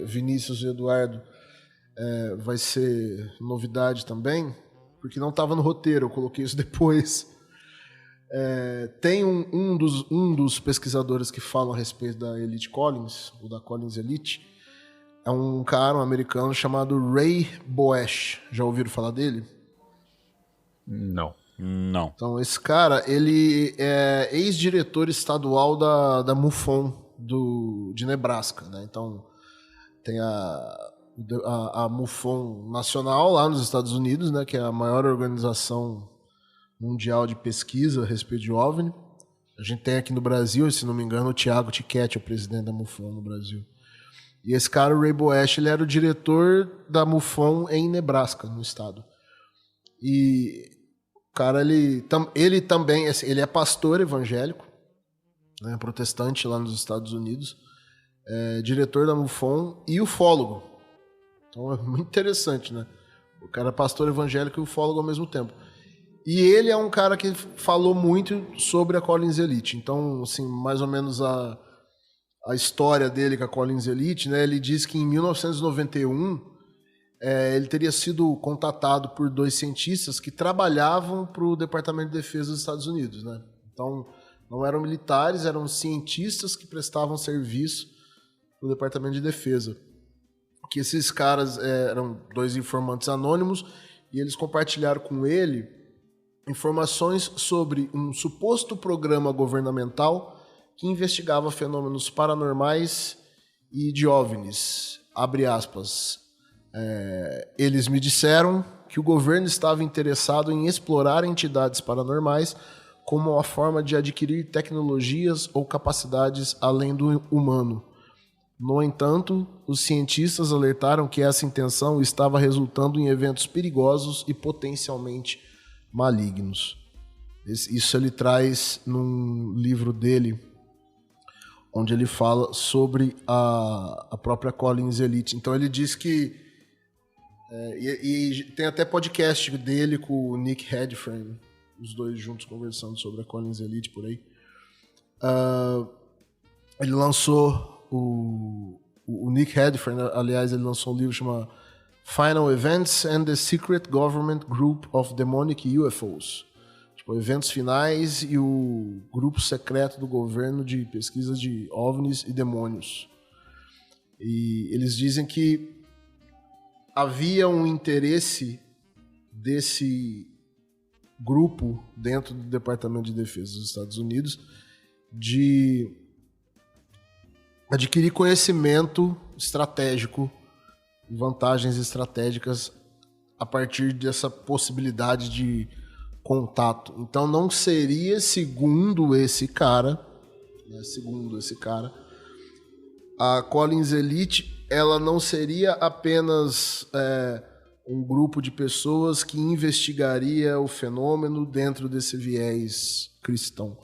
Vinícius e Eduardo, vai ser novidade também, porque não estava no roteiro, eu coloquei isso depois. Tem um dos pesquisadores que falam a respeito da Elite Collins, ou da Collins Elite, é um cara, um americano chamado Ray Boesch. Já ouviram falar dele? Não. Então, esse cara, ele é ex-diretor estadual da MUFON de Nebraska, né? Então, tem a MUFON nacional lá nos Estados Unidos, né? Que é a maior organização mundial de pesquisa a respeito de OVNI. A gente tem aqui no Brasil, se não me engano, o Thiago Tiquete, o presidente da MUFON no Brasil. E esse cara, o Ray Boesch, ele era o diretor da MUFON em Nebraska, no estado. E o cara, ele também, ele é pastor evangélico, né, protestante lá nos Estados Unidos, diretor da MUFON e ufólogo. Então é muito interessante, né? O cara é pastor evangélico e ufólogo ao mesmo tempo. E ele é um cara que falou muito sobre a Collins Elite. Então, assim, mais ou menos a história dele com a Collins Elite, né? Ele diz que em 1991 ele teria sido contatado por 2 cientistas que trabalhavam para o Departamento de Defesa dos Estados Unidos, né? Então, não eram militares, eram cientistas que prestavam serviço para o Departamento de Defesa. Que esses caras eram 2 informantes anônimos e eles compartilharam com ele informações sobre um suposto programa governamental que investigava fenômenos paranormais e de OVNIs. Abre aspas. Eles me disseram que o governo estava interessado em explorar entidades paranormais como uma forma de adquirir tecnologias ou capacidades além do humano. No entanto, os cientistas alertaram que essa intenção estava resultando em eventos perigosos e potencialmente malignos. Isso ele traz num livro dele, onde ele fala sobre a própria Collins Elite. Então ele diz que... e tem até podcast dele com o Nick Redfern, os 2 juntos conversando sobre a Collins Elite por aí. Ele lançou o Nick Redfern, aliás, ele lançou um livro chamado Final Events and the Secret Government Group of Demonic UFOs. Tipo, eventos finais e o grupo secreto do governo de pesquisa de OVNIs e demônios. E eles dizem que havia um interesse desse grupo dentro do Departamento de Defesa dos Estados Unidos de adquirir conhecimento estratégico, vantagens estratégicas a partir dessa possibilidade de contato. Então não seria, segundo esse cara, a Collins Elite, ela não seria apenas um grupo de pessoas que investigaria o fenômeno dentro desse viés cristão.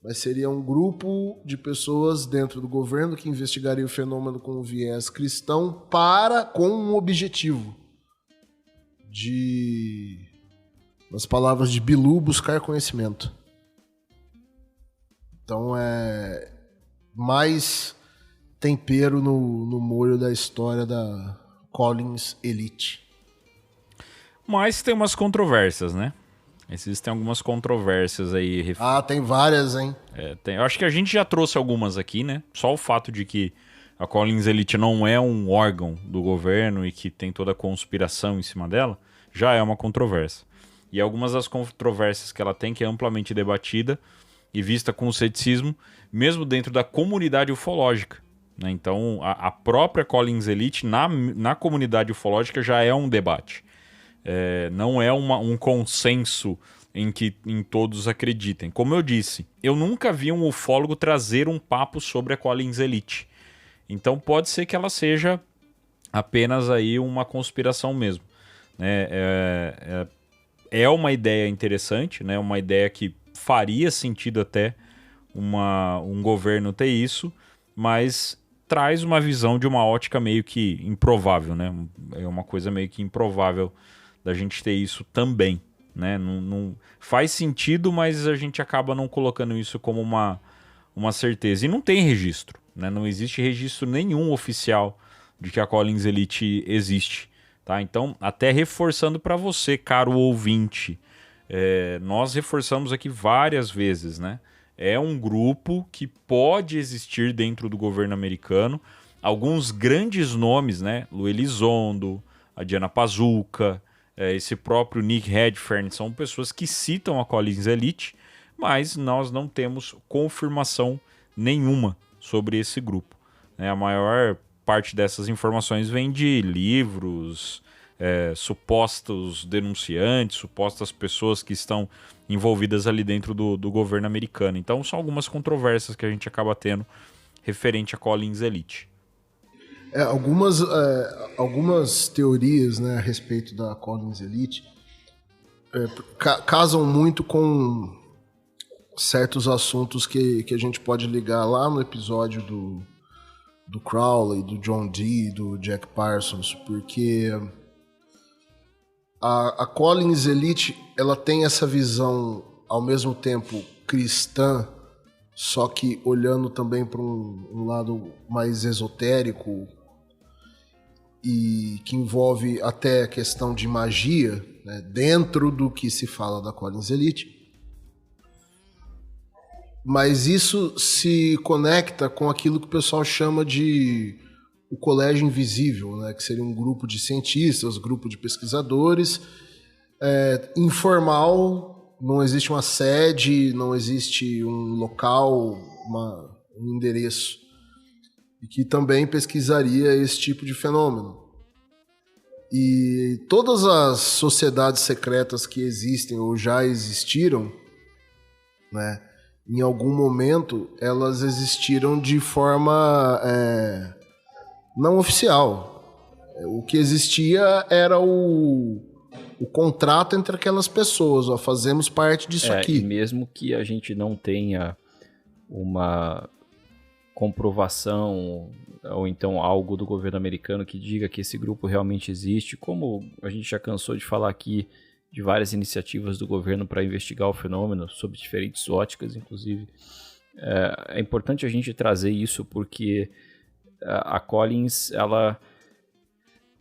Mas seria um grupo de pessoas dentro do governo que investigaria o fenômeno com o viés cristão com um objetivo de, nas palavras de Bilu, buscar conhecimento. Então é mais tempero no molho da história da Collins Elite. Mas tem umas controvérsias, né? Existem algumas controvérsias aí. Tem várias, hein? Eu acho que a gente já trouxe algumas aqui, né? Só o fato de que a Collins Elite não é um órgão do governo e que tem toda a conspiração em cima dela, já é uma controvérsia. E algumas das controvérsias que ela tem, que é amplamente debatida e vista com ceticismo, mesmo dentro da comunidade ufológica, né? Então, a própria Collins Elite, na comunidade ufológica, já é um debate. Não é um consenso em que todos acreditem. Como eu disse, eu nunca vi um ufólogo trazer um papo sobre a Collins Elite. Então pode ser que ela seja apenas aí uma conspiração mesmo, né? É uma ideia interessante, né? Uma ideia que faria sentido até um governo ter isso, mas traz uma visão de uma ótica meio que improvável, né? É uma coisa meio que improvável da gente ter isso também, né? Não faz sentido, mas a gente acaba não colocando isso como uma certeza. E não tem registro, né? Não existe registro nenhum oficial de que a Collins Elite existe, tá? Então, até reforçando para você, caro ouvinte, nós reforçamos aqui várias vezes, né? É um grupo que pode existir dentro do governo americano. Alguns grandes nomes, né? Lou Elizondo, a Diana Pazuca, esse próprio Nick Redfern, são pessoas que citam a Collins Elite, mas nós não temos confirmação nenhuma sobre esse grupo, né? A maior parte dessas informações vem de livros, supostos denunciantes, supostas pessoas que estão envolvidas ali dentro do governo americano. Então são algumas controvérsias que a gente acaba tendo referente a Collins Elite. Algumas teorias, né, a respeito da Collins Elite casam muito com certos assuntos que a gente pode ligar lá no episódio do Crowley, do John Dee, do Jack Parsons, porque a Collins Elite, ela tem essa visão ao mesmo tempo cristã, só que olhando também para um lado mais esotérico. e que envolve até a questão de magia, né, dentro do que se fala da Collins Elite. Mas isso se conecta com aquilo que o pessoal chama de o colégio invisível, né, que seria um grupo de cientistas, grupo de pesquisadores, informal, não existe uma sede, não existe um local, um endereço, e que também pesquisaria esse tipo de fenômeno. E todas as sociedades secretas que existem ou já existiram, né, em algum momento elas existiram de forma não oficial. O que existia era o contrato entre aquelas pessoas, ó, fazemos parte disso aqui. E mesmo que a gente não tenha uma comprovação ou então algo do governo americano que diga que esse grupo realmente existe, como a gente já cansou de falar aqui de várias iniciativas do governo para investigar o fenômeno, sob diferentes óticas, inclusive, é importante a gente trazer isso porque a Collins, ela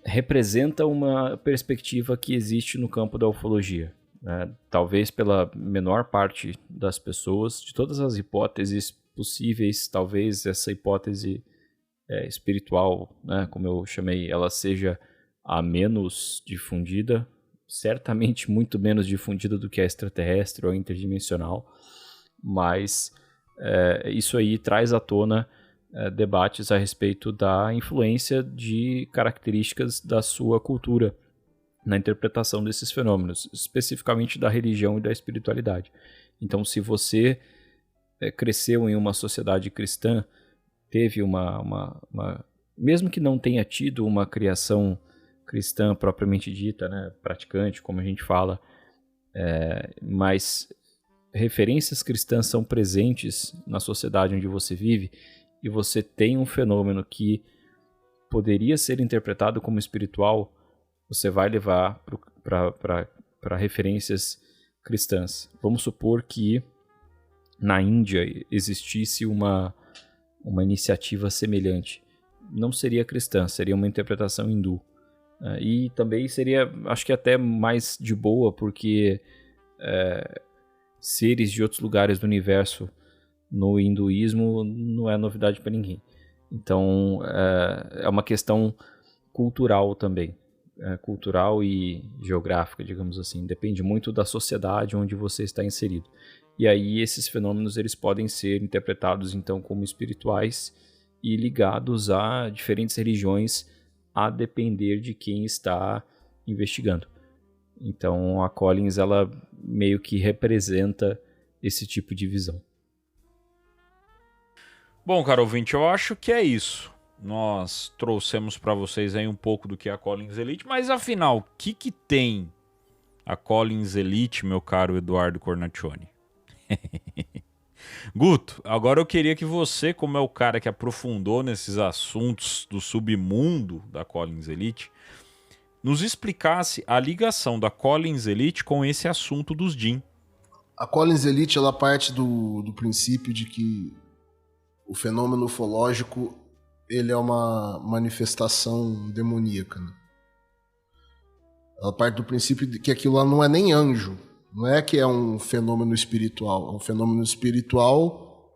representa uma perspectiva que existe no campo da ufologia, né? Talvez pela menor parte das pessoas, de todas as hipóteses possíveis, talvez essa hipótese espiritual, né, como eu chamei, ela seja a menos difundida, certamente muito menos difundida do que a extraterrestre ou interdimensional, mas isso aí traz à tona debates a respeito da influência de características da sua cultura na interpretação desses fenômenos, especificamente da religião e da espiritualidade. Então, se você cresceu em uma sociedade cristã, teve mesmo que não tenha tido uma criação cristã propriamente dita, né, praticante, como a gente fala, mas referências cristãs são presentes na sociedade onde você vive, e você tem um fenômeno que poderia ser interpretado como espiritual, você vai levar para referências cristãs. Vamos supor que na Índia existisse uma iniciativa semelhante. Não seria cristã, seria uma interpretação hindu. E também seria, acho que até mais de boa, porque seres de outros lugares do universo no hinduísmo não é novidade para ninguém. Então, é uma questão cultural também. Cultural e geográfica, digamos assim. Depende muito da sociedade onde você está inserido. E aí, esses fenômenos eles podem ser interpretados, então, como espirituais e ligados a diferentes religiões, a depender de quem está investigando. Então, a Collins, ela meio que representa esse tipo de visão. Bom, caro ouvinte, eu acho que é isso. Nós trouxemos para vocês aí um pouco do que é a Collins Elite, mas afinal, o que tem a Collins Elite, meu caro Eduardo Cornacchione? Guto, agora eu queria que você, como é o cara que aprofundou nesses assuntos do submundo da Collins Elite, nos explicasse a ligação da Collins Elite com esse assunto dos Jinn. A Collins Elite, ela parte do princípio de que o fenômeno ufológico ele é uma manifestação demoníaca, né? Ela parte do princípio de que aquilo lá não é nem anjo, não é que é um fenômeno espiritual, é um fenômeno espiritual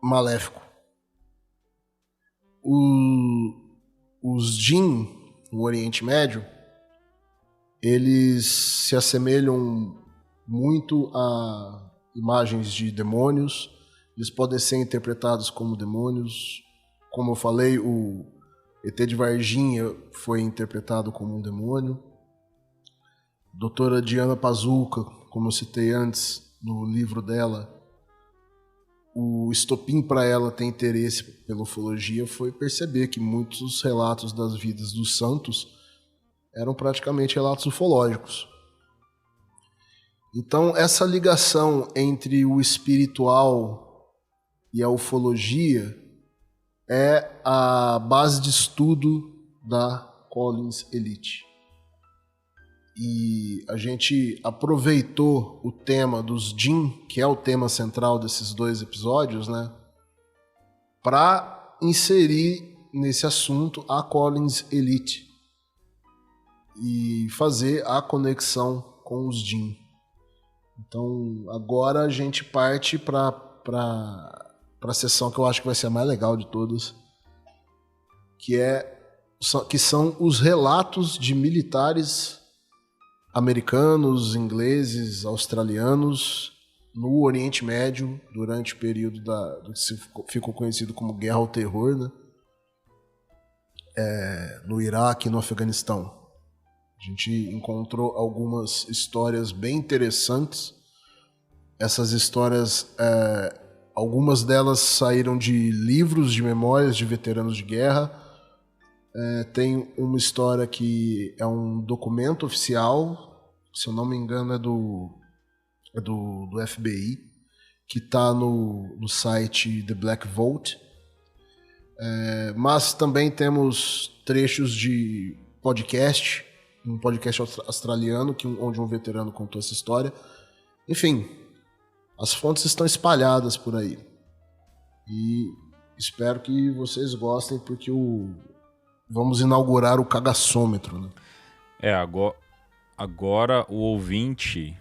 maléfico. Os Jinn no Oriente Médio, eles se assemelham muito a imagens de demônios. Eles podem ser interpretados como demônios. Como eu falei, o ET de Varginha foi interpretado como um demônio. Doutora Diana Pazuello, como eu citei antes no livro dela, o estopim para ela ter interesse pela ufologia foi perceber que muitos relatos das vidas dos santos eram praticamente relatos ufológicos. Então, essa ligação entre o espiritual e a ufologia é a base de estudo da Collins Elite. E a gente aproveitou o tema dos Jinn, que é o tema central desses 2 episódios, né, para inserir nesse assunto a Collins Elite e fazer a conexão com os Jin. Então agora a gente parte para a sessão que eu acho que vai ser a mais legal de todas, que são os relatos de militares americanos, ingleses, australianos no Oriente Médio durante o período do que ficou conhecido como Guerra ao Terror, né? No Iraque e no Afeganistão. A gente encontrou algumas histórias bem interessantes. Essas histórias, algumas delas saíram de livros de memórias de veteranos de guerra. Tem uma história que é um documento oficial, se eu não me engano é do FBI, que está no site The Black Vault. Mas também temos trechos de podcast, um podcast australiano onde um veterano contou essa história. Enfim, as fontes estão espalhadas por aí. E espero que vocês gostem, porque vamos inaugurar o cagaçômetro, né? Agora o ouvinte,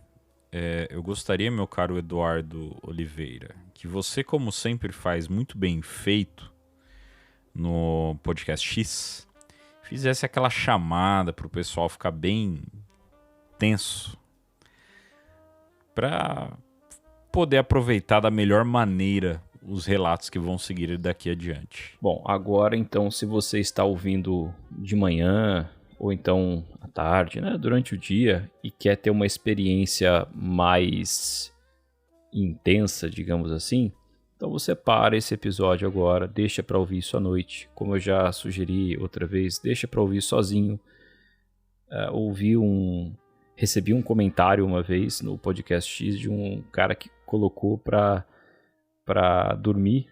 eu gostaria, meu caro Eduardo Oliveira, que você, como sempre faz muito bem feito no Podcast X, fizesse aquela chamada para o pessoal ficar bem tenso, para poder aproveitar da melhor maneira os relatos que vão seguir daqui adiante. Bom, agora então, se você está ouvindo de manhã ou então à tarde, né, durante o dia, e quer ter uma experiência mais intensa, digamos assim, então você para esse episódio agora, deixa para ouvir isso à noite. Como eu já sugeri outra vez, deixa para ouvir sozinho. Recebi um comentário uma vez no Podcast X de um cara que colocou para dormir,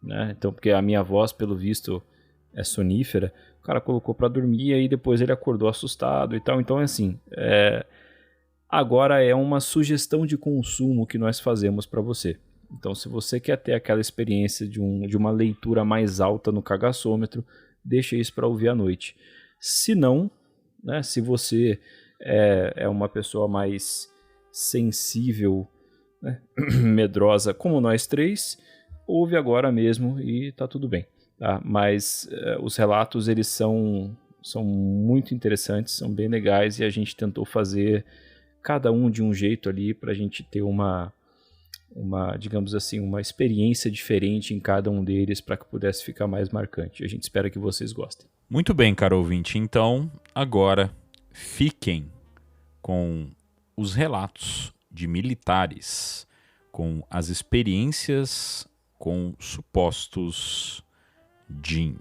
né? Então, porque a minha voz, pelo visto, é sonífera, o cara colocou para dormir e aí depois ele acordou assustado e tal. Então, assim, agora é uma sugestão de consumo que nós fazemos para você. Então, se você quer ter aquela experiência de uma leitura mais alta no cagaçômetro, deixa isso para ouvir à noite. Se não, né, se você é uma pessoa mais sensível, né, medrosa como nós três, ouve agora mesmo e tá tudo bem, tá? Mas os relatos, eles são muito interessantes, são bem legais, e a gente tentou fazer cada um de um jeito ali para a gente ter uma, digamos assim, uma experiência diferente em cada um deles, para que pudesse ficar mais marcante. A gente espera que vocês gostem. Muito bem, caro ouvinte. Então, agora fiquem com os relatos de militares, com as experiências com supostos Jin.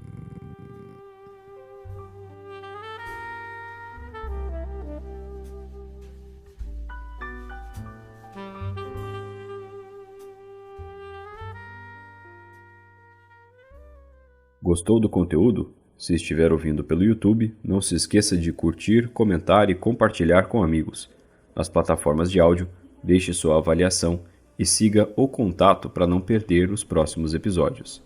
Gostou do conteúdo? Se estiver ouvindo pelo YouTube, não se esqueça de curtir, comentar e compartilhar com amigos. Nas plataformas de áudio, deixe sua avaliação e siga o contato para não perder os próximos episódios.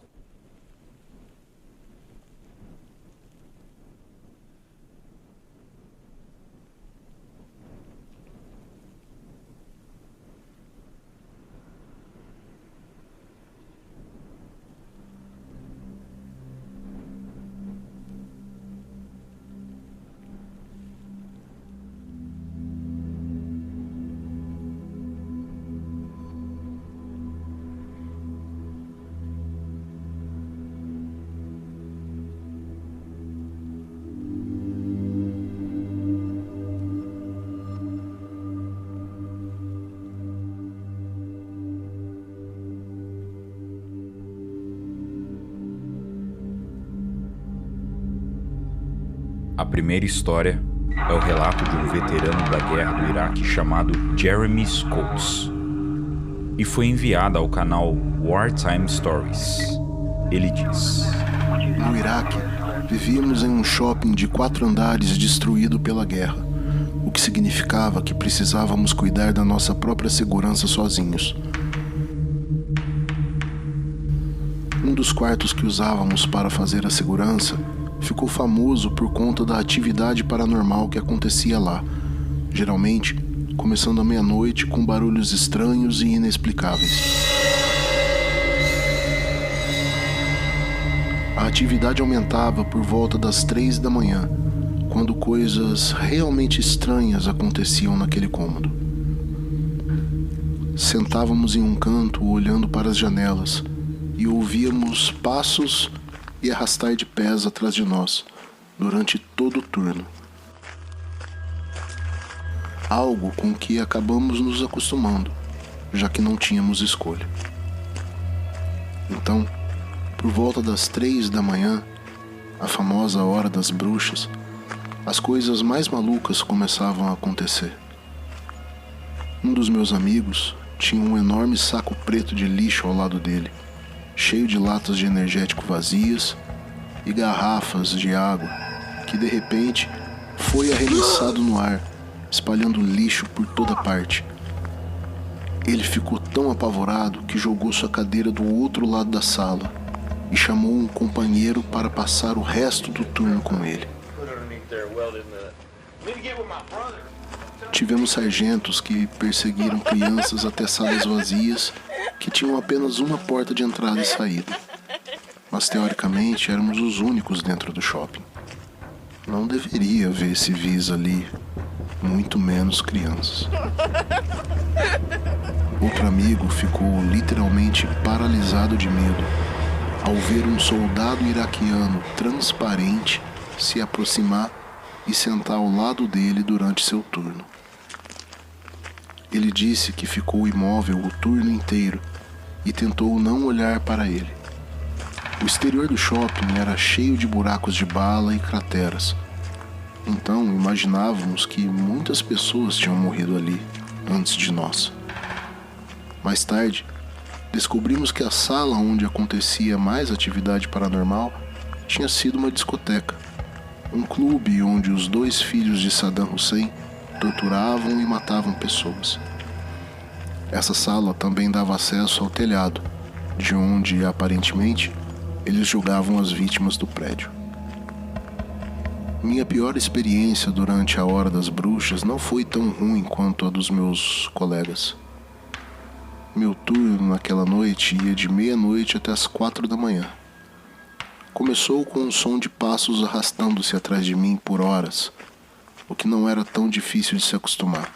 A primeira história é o relato de um veterano da guerra do Iraque chamado Jeremy Scouts, e foi enviada ao canal Wartime Stories. Ele diz: No Iraque, vivíamos em um shopping de 4 andares destruído pela guerra, o que significava que precisávamos cuidar da nossa própria segurança sozinhos. Um dos quartos que usávamos para fazer a segurança ficou famoso por conta da atividade paranormal que acontecia lá, geralmente começando à meia-noite com barulhos estranhos e inexplicáveis. A atividade aumentava por volta das 3 da manhã, quando coisas realmente estranhas aconteciam naquele cômodo. Sentávamos em um canto olhando para as janelas e ouvíamos passos e arrastar de pés atrás de nós durante todo o turno. Algo com que acabamos nos acostumando, já que não tínhamos escolha. Então, por volta das 3 da manhã, a famosa hora das bruxas, as coisas mais malucas começavam a acontecer. Um dos meus amigos tinha um enorme saco preto de lixo ao lado dele, cheio de latas de energético vazias e garrafas de água, que de repente foi arremessado no ar, espalhando lixo por toda parte. Ele ficou tão apavorado que jogou sua cadeira do outro lado da sala e chamou um companheiro para passar o resto do turno com ele. Tivemos sargentos que perseguiram crianças até salas vazias que tinham apenas uma porta de entrada e saída. Mas teoricamente éramos os únicos dentro do shopping. Não deveria haver civis ali, muito menos crianças. Outro amigo ficou literalmente paralisado de medo ao ver um soldado iraquiano transparente se aproximar e sentar ao lado dele durante seu turno. Ele disse que ficou imóvel o turno inteiro e tentou não olhar para ele. O exterior do shopping era cheio de buracos de bala e crateras. Então imaginávamos que muitas pessoas tinham morrido ali antes de nós. Mais tarde, descobrimos que a sala onde acontecia mais atividade paranormal tinha sido uma discoteca, um clube onde os 2 filhos de Saddam Hussein torturavam e matavam pessoas. Essa sala também dava acesso ao telhado, de onde, aparentemente, eles julgavam as vítimas do prédio. Minha pior experiência durante a Hora das Bruxas não foi tão ruim quanto a dos meus colegas. Meu turno naquela noite ia de meia-noite até as 4 da manhã. Começou com um som de passos arrastando-se atrás de mim por horas, o que não era tão difícil de se acostumar.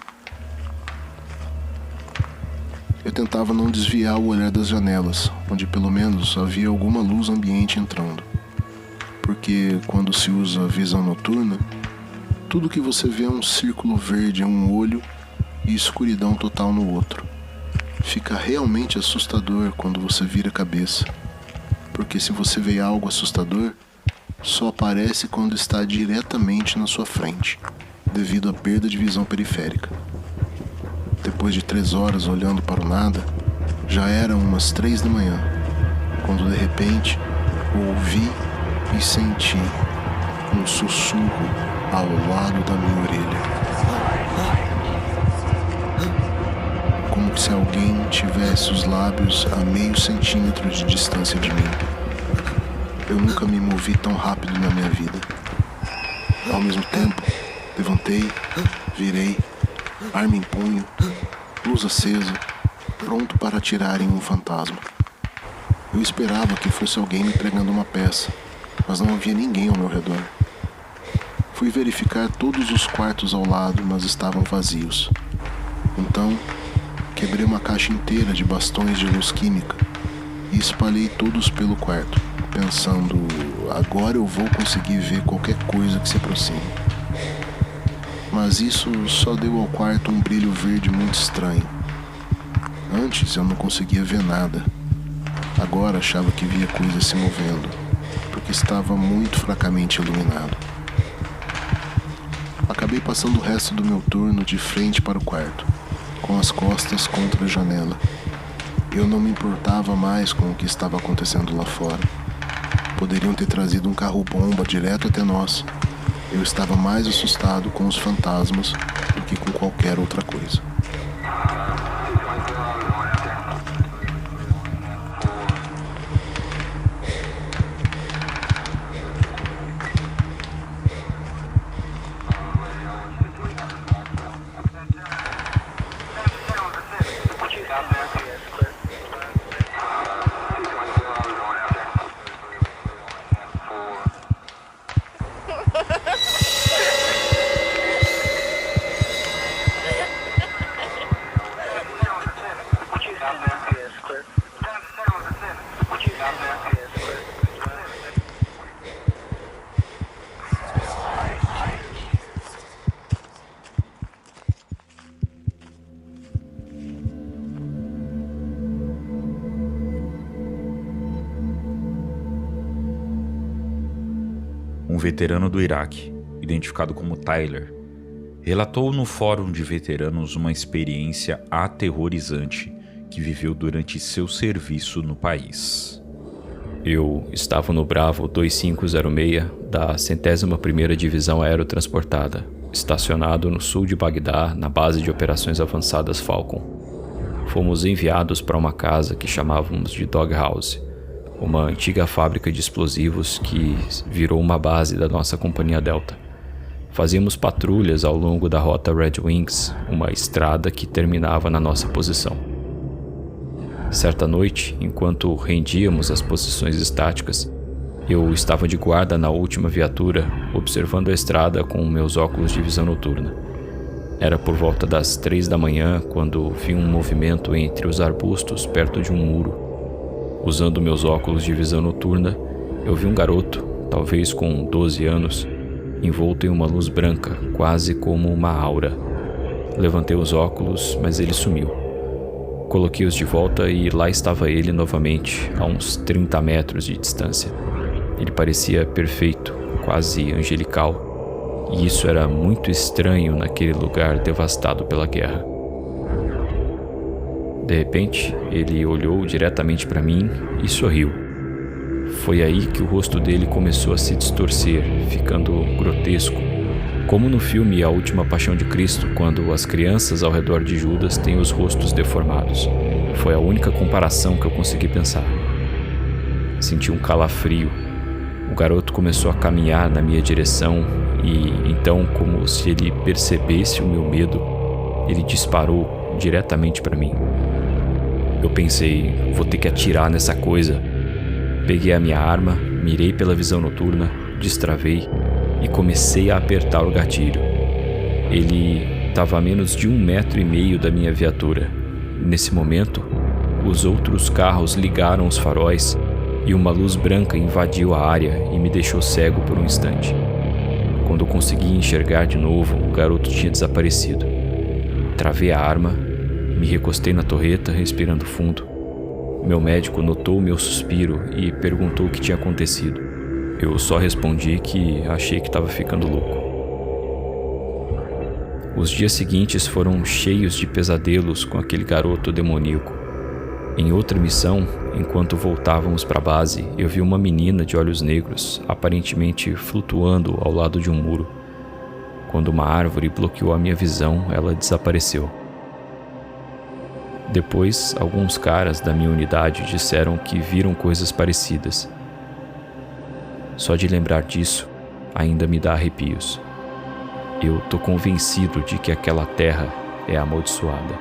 Eu tentava não desviar o olhar das janelas, onde pelo menos havia alguma luz ambiente entrando. Porque quando se usa visão noturna, tudo que você vê é um círculo verde em um olho e escuridão total no outro. Fica realmente assustador quando você vira a cabeça, porque se você vê algo assustador, só aparece quando está diretamente na sua frente, devido à perda de visão periférica. Depois de 3 horas olhando para o nada, já eram umas 3 da manhã, quando de repente ouvi e senti um sussurro ao lado da minha orelha. Como se alguém tivesse os lábios a meio centímetro de distância de mim. Eu nunca me movi tão rápido na minha vida. Ao mesmo tempo, levantei, virei, arma em punho, luz acesa, pronto para atirar em um fantasma. Eu esperava que fosse alguém me pregando uma peça, mas não havia ninguém ao meu redor. Fui verificar todos os quartos ao lado, mas estavam vazios. Então, quebrei uma caixa inteira de bastões de luz química e espalhei todos pelo quarto, pensando, agora eu vou conseguir ver qualquer coisa que se aproxime. Mas isso só deu ao quarto um brilho verde muito estranho. Antes eu não conseguia ver nada. Agora achava que via coisas se movendo, porque estava muito fracamente iluminado. Acabei passando o resto do meu turno de frente para o quarto, com as costas contra a janela. Eu não me importava mais com o que estava acontecendo lá fora. Poderiam ter trazido um carro-bomba direto até nós. Eu estava mais assustado com os fantasmas do que com qualquer outra coisa. veterano do Iraque, identificado como Tyler, relatou no Fórum de Veteranos uma experiência aterrorizante que viveu durante seu serviço no país. Eu estava no Bravo 2506 da 101ª Divisão Aerotransportada, estacionado no sul de Bagdá, na base de operações avançadas Falcon. Fomos enviados para uma casa que chamávamos de Doghouse, uma antiga fábrica de explosivos que virou uma base da nossa companhia Delta. Fazíamos patrulhas ao longo da rota Red Wings, uma estrada que terminava na nossa posição. Certa noite, enquanto rendíamos as posições estáticas, eu estava de guarda na última viatura, observando a estrada com meus óculos de visão noturna. Era por volta das 3 da manhã quando vi um movimento entre os arbustos perto de um muro. Usando meus óculos de visão noturna, eu vi um garoto, talvez com 12 anos, envolto em uma luz branca, quase como uma aura. Levantei os óculos, mas ele sumiu. Coloquei-os de volta e lá estava ele novamente, a uns 30 metros de distância. Ele parecia perfeito, quase angelical, e isso era muito estranho naquele lugar devastado pela guerra. De repente, ele olhou diretamente para mim e sorriu. Foi aí que o rosto dele começou a se distorcer, ficando grotesco, como no filme A Última Paixão de Cristo, quando as crianças ao redor de Judas têm os rostos deformados. Foi a única comparação que eu consegui pensar. Senti um calafrio. O garoto começou a caminhar na minha direção e, então, como se ele percebesse o meu medo, ele disparou diretamente para mim. Eu pensei, vou ter que atirar nessa coisa. Peguei a minha arma, mirei pela visão noturna, destravei e comecei a apertar o gatilho. Ele estava a menos de 1,5 metro da minha viatura. Nesse momento, os outros carros ligaram os faróis e uma luz branca invadiu a área e me deixou cego por um instante. Quando eu consegui enxergar de novo, o garoto tinha desaparecido. Travei a arma, me recostei na torreta, respirando fundo. Meu médico notou meu suspiro e perguntou o que tinha acontecido. Eu só respondi que achei que estava ficando louco. Os dias seguintes foram cheios de pesadelos com aquele garoto demoníaco. Em outra missão, enquanto voltávamos para a base, eu vi uma menina de olhos negros, aparentemente flutuando ao lado de um muro. Quando uma árvore bloqueou a minha visão, ela desapareceu. Depois, alguns caras da minha unidade disseram que viram coisas parecidas. Só de lembrar disso, ainda me dá arrepios. Eu tô convencido de que aquela terra é amaldiçoada.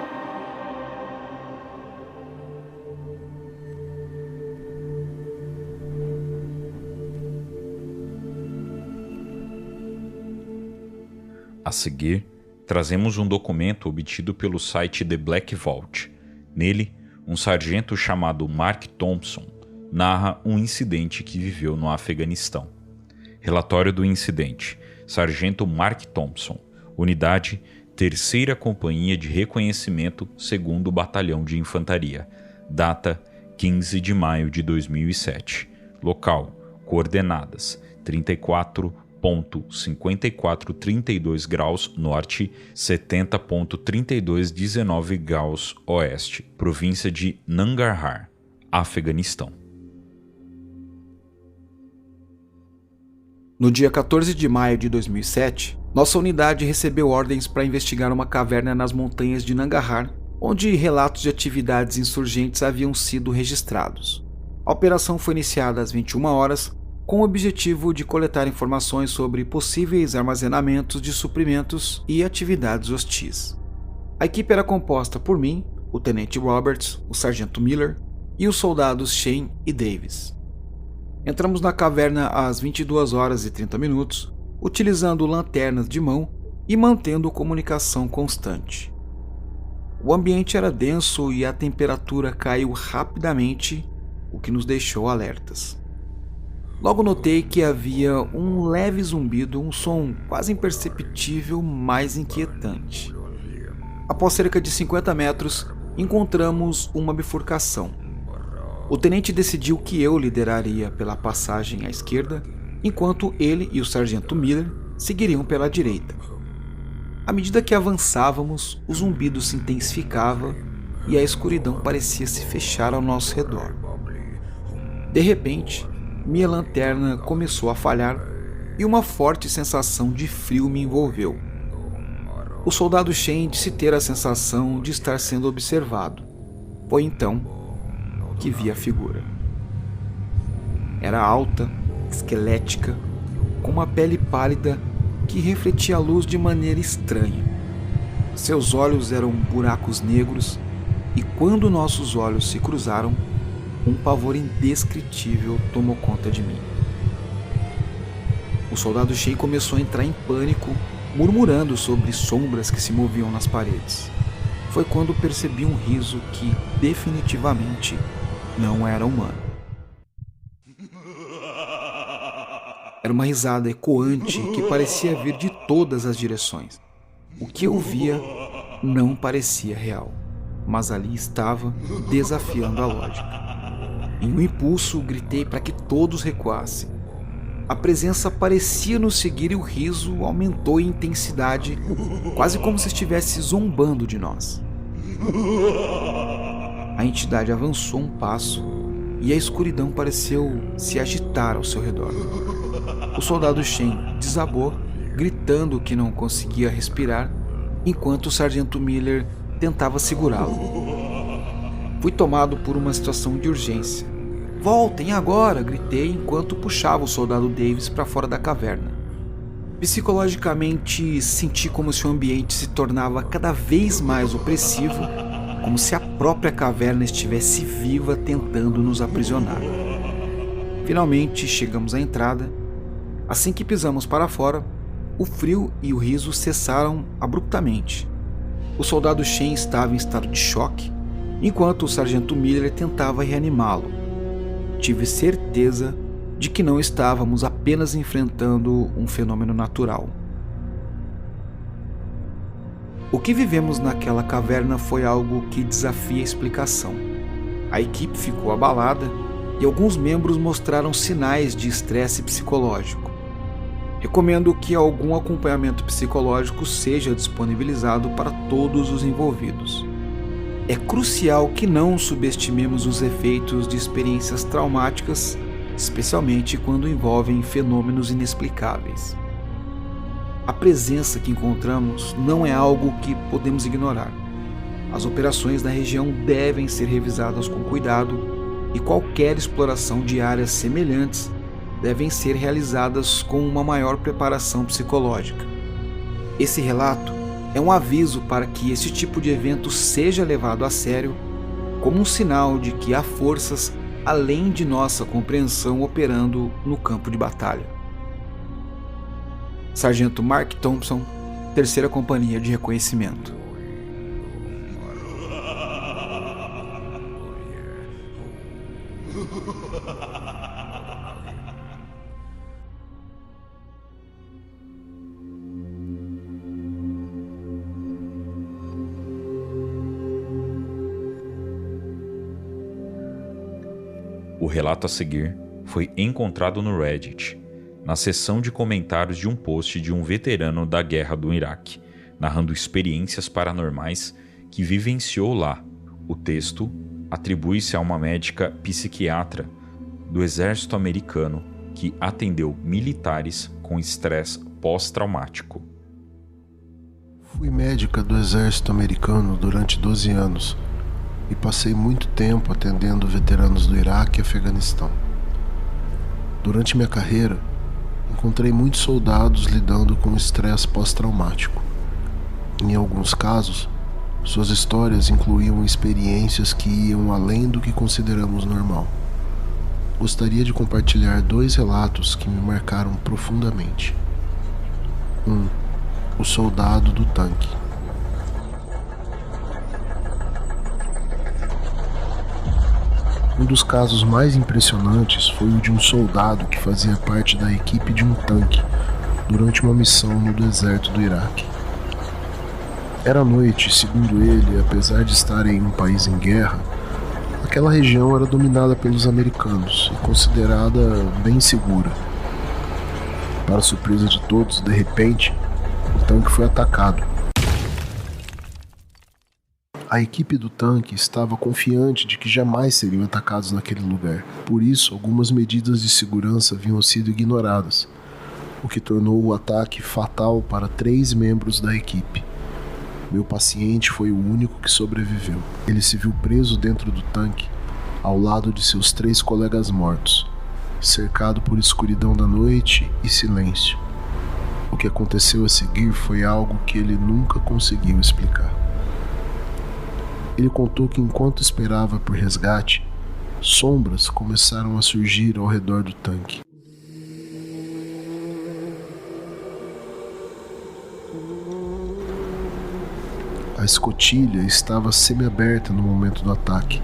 A seguir, trazemos um documento obtido pelo site The Black Vault. Nele, um sargento chamado Mark Thompson narra um incidente que viveu no Afeganistão. Relatório do incidente. Sargento Mark Thompson, Unidade 3ª Companhia de Reconhecimento 2º Batalhão de Infantaria. Data 15 de maio de 2007. Local, coordenadas 34.5432 graus norte, 70.3219 graus oeste, província de Nangarhar, Afeganistão. No dia 14 de maio de 2007, nossa unidade recebeu ordens para investigar uma caverna nas montanhas de Nangarhar, onde relatos de atividades insurgentes haviam sido registrados. A operação foi iniciada às 21 horas, com o objetivo de coletar informações sobre possíveis armazenamentos de suprimentos e atividades hostis. A equipe era composta por mim, o Tenente Roberts, o Sargento Miller e os soldados Shane e Davis. Entramos na caverna às 22 horas e 30 minutos, utilizando lanternas de mão e mantendo comunicação constante. O ambiente era denso e a temperatura caiu rapidamente, o que nos deixou alertas. Logo notei que havia um leve zumbido, um som quase imperceptível, mais inquietante. Após cerca de 50 metros, encontramos uma bifurcação. O tenente decidiu que eu lideraria pela passagem à esquerda enquanto ele e o sargento Miller seguiriam pela direita. À medida que avançávamos, o zumbido se intensificava e a escuridão parecia se fechar ao nosso redor. De repente, minha lanterna começou a falhar e uma forte sensação de frio me envolveu. O soldado Shane disse ter a sensação de estar sendo observado. Foi então que vi a figura. Era alta, esquelética, com uma pele pálida que refletia a luz de maneira estranha. Seus olhos eram buracos negros e quando nossos olhos se cruzaram, um pavor indescritível tomou conta de mim. O soldado Shane começou a entrar em pânico, murmurando sobre sombras que se moviam nas paredes. Foi quando percebi um riso que definitivamente não era humano. Era uma risada ecoante que parecia vir de todas as direções. O que eu via não parecia real, mas ali estava, desafiando a lógica. Em um impulso, gritei para que todos recuassem. A presença parecia nos seguir e o riso aumentou em intensidade, quase como se estivesse zombando de nós. A entidade avançou um passo e a escuridão pareceu se agitar ao seu redor. O soldado Shane desabou, gritando que não conseguia respirar, enquanto o sargento Miller tentava segurá-lo. Fui tomado por uma situação de urgência. "Voltem agora!" gritei enquanto puxava o soldado Davis para fora da caverna. Psicologicamente, senti como se o ambiente se tornava cada vez mais opressivo, como se a própria caverna estivesse viva tentando nos aprisionar. Finalmente chegamos à entrada. Assim que pisamos para fora, o frio e o riso cessaram abruptamente. O soldado Shane estava em estado de choque, enquanto o sargento Miller tentava reanimá-lo. Tive certeza de que não estávamos apenas enfrentando um fenômeno natural. O que vivemos naquela caverna foi algo que desafia a explicação. A equipe ficou abalada e alguns membros mostraram sinais de estresse psicológico. Recomendo que algum acompanhamento psicológico seja disponibilizado para todos os envolvidos. É crucial que não subestimemos os efeitos de experiências traumáticas, especialmente quando envolvem fenômenos inexplicáveis. A presença que encontramos não é algo que podemos ignorar. As operações na região devem ser revisadas com cuidado e qualquer exploração de áreas semelhantes devem ser realizadas com uma maior preparação psicológica. Esse relato é um aviso para que esse tipo de evento seja levado a sério como um sinal de que há forças além de nossa compreensão operando no campo de batalha. Sargento Mark Thompson, 3ª Companhia de Reconhecimento. O relato a seguir foi encontrado no Reddit, na seção de comentários de um post de um veterano da Guerra do Iraque, narrando experiências paranormais que vivenciou lá. O texto atribui-se a uma médica psiquiatra do exército americano que atendeu militares com estresse pós-traumático. Fui médica do exército americano durante 12 anos e passei muito tempo atendendo veteranos do Iraque e Afeganistão. Durante minha carreira, encontrei muitos soldados lidando com estresse pós-traumático. Em alguns casos, suas histórias incluíam experiências que iam além do que consideramos normal. Gostaria de compartilhar 2 relatos que me marcaram profundamente. 1. O soldado do tanque. Um dos casos mais impressionantes foi o de um soldado que fazia parte da equipe de um tanque durante uma missão no deserto do Iraque. Era noite, segundo ele, apesar de estar em um país em guerra, aquela região era dominada pelos americanos e considerada bem segura. Para surpresa de todos, de repente, o tanque foi atacado. A equipe do tanque estava confiante de que jamais seriam atacados naquele lugar. Por isso, algumas medidas de segurança haviam sido ignoradas, o que tornou o ataque fatal para 3 membros da equipe. Meu paciente foi o único que sobreviveu. Ele se viu preso dentro do tanque, ao lado de seus 3 colegas mortos, cercado por escuridão da noite e silêncio. O que aconteceu a seguir foi algo que ele nunca conseguiu explicar. Ele contou que enquanto esperava por resgate, sombras começaram a surgir ao redor do tanque. A escotilha estava semi-aberta no momento do ataque,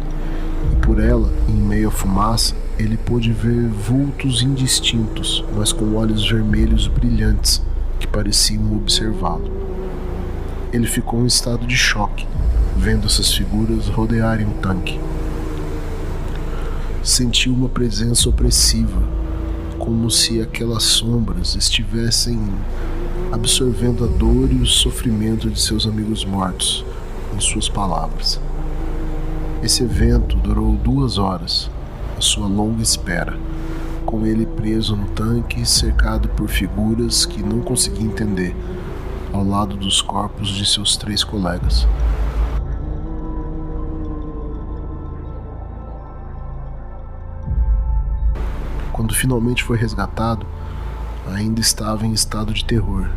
e por ela, em meio à fumaça, ele pôde ver vultos indistintos, mas com olhos vermelhos brilhantes que pareciam observá-lo. Ele ficou em estado de choque, vendo essas figuras rodearem o tanque. Sentiu uma presença opressiva, como se aquelas sombras estivessem absorvendo a dor e o sofrimento de seus amigos mortos, em suas palavras. Esse evento durou 2 horas, a sua longa espera, com ele preso no tanque, cercado por figuras que não conseguia entender, ao lado dos corpos de seus 3 colegas. Quando finalmente foi resgatado, ainda estava em estado de terror,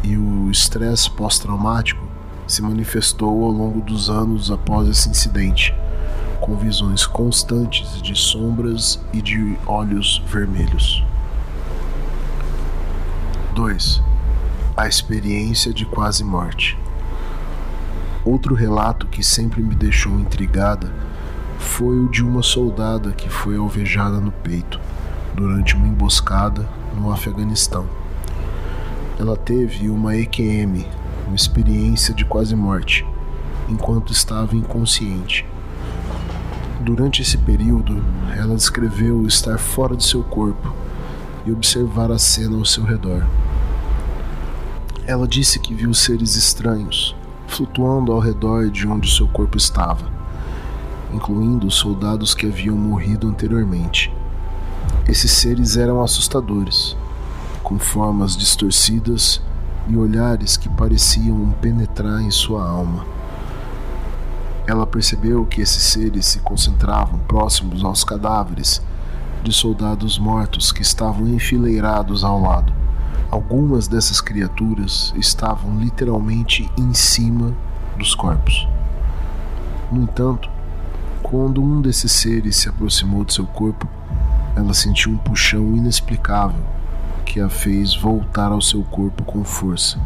e o estresse pós-traumático se manifestou ao longo dos anos após esse incidente, com visões constantes de sombras e de olhos vermelhos. 2. A experiência de quase morte. Outro relato que sempre me deixou intrigada foi o de uma soldada que foi alvejada no peito durante uma emboscada no Afeganistão. Ela teve uma EQM, uma experiência de quase morte, enquanto estava inconsciente. Durante esse período, ela descreveu estar fora de seu corpo e observar a cena ao seu redor. Ela disse que viu seres estranhos flutuando ao redor de onde seu corpo estava, incluindo os soldados que haviam morrido anteriormente. Esses seres eram assustadores, com formas distorcidas e olhares que pareciam penetrar em sua alma. Ela percebeu que esses seres se concentravam próximos aos cadáveres de soldados mortos que estavam enfileirados ao lado. Algumas dessas criaturas estavam literalmente em cima dos corpos. No entanto, quando um desses seres se aproximou de seu corpo, ela sentiu um puxão inexplicável que a fez voltar ao seu corpo com força.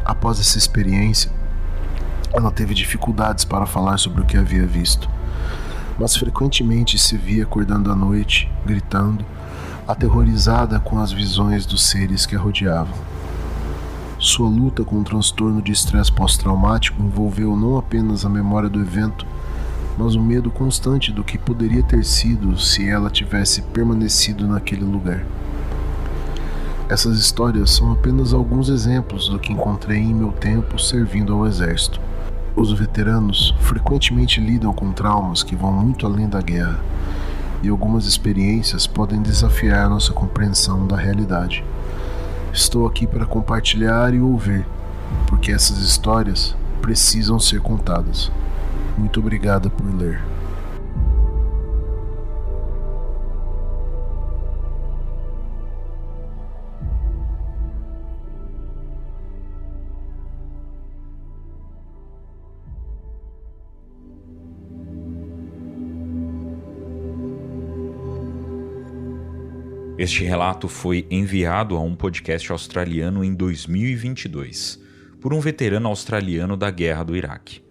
Após essa experiência, ela teve dificuldades para falar sobre o que havia visto, mas frequentemente se via acordando à noite, gritando, aterrorizada com as visões dos seres que a rodeavam. Sua luta com o transtorno de estresse pós-traumático envolveu não apenas a memória do evento, mas o medo constante do que poderia ter sido se ela tivesse permanecido naquele lugar. Essas histórias são apenas alguns exemplos do que encontrei em meu tempo servindo ao exército. Os veteranos frequentemente lidam com traumas que vão muito além da guerra, e algumas experiências podem desafiar nossa compreensão da realidade. Estou aqui para compartilhar e ouvir, porque essas histórias precisam ser contadas. Muito obrigada por ler. Este relato foi enviado a um podcast australiano em 2022 por um veterano australiano da Guerra do Iraque.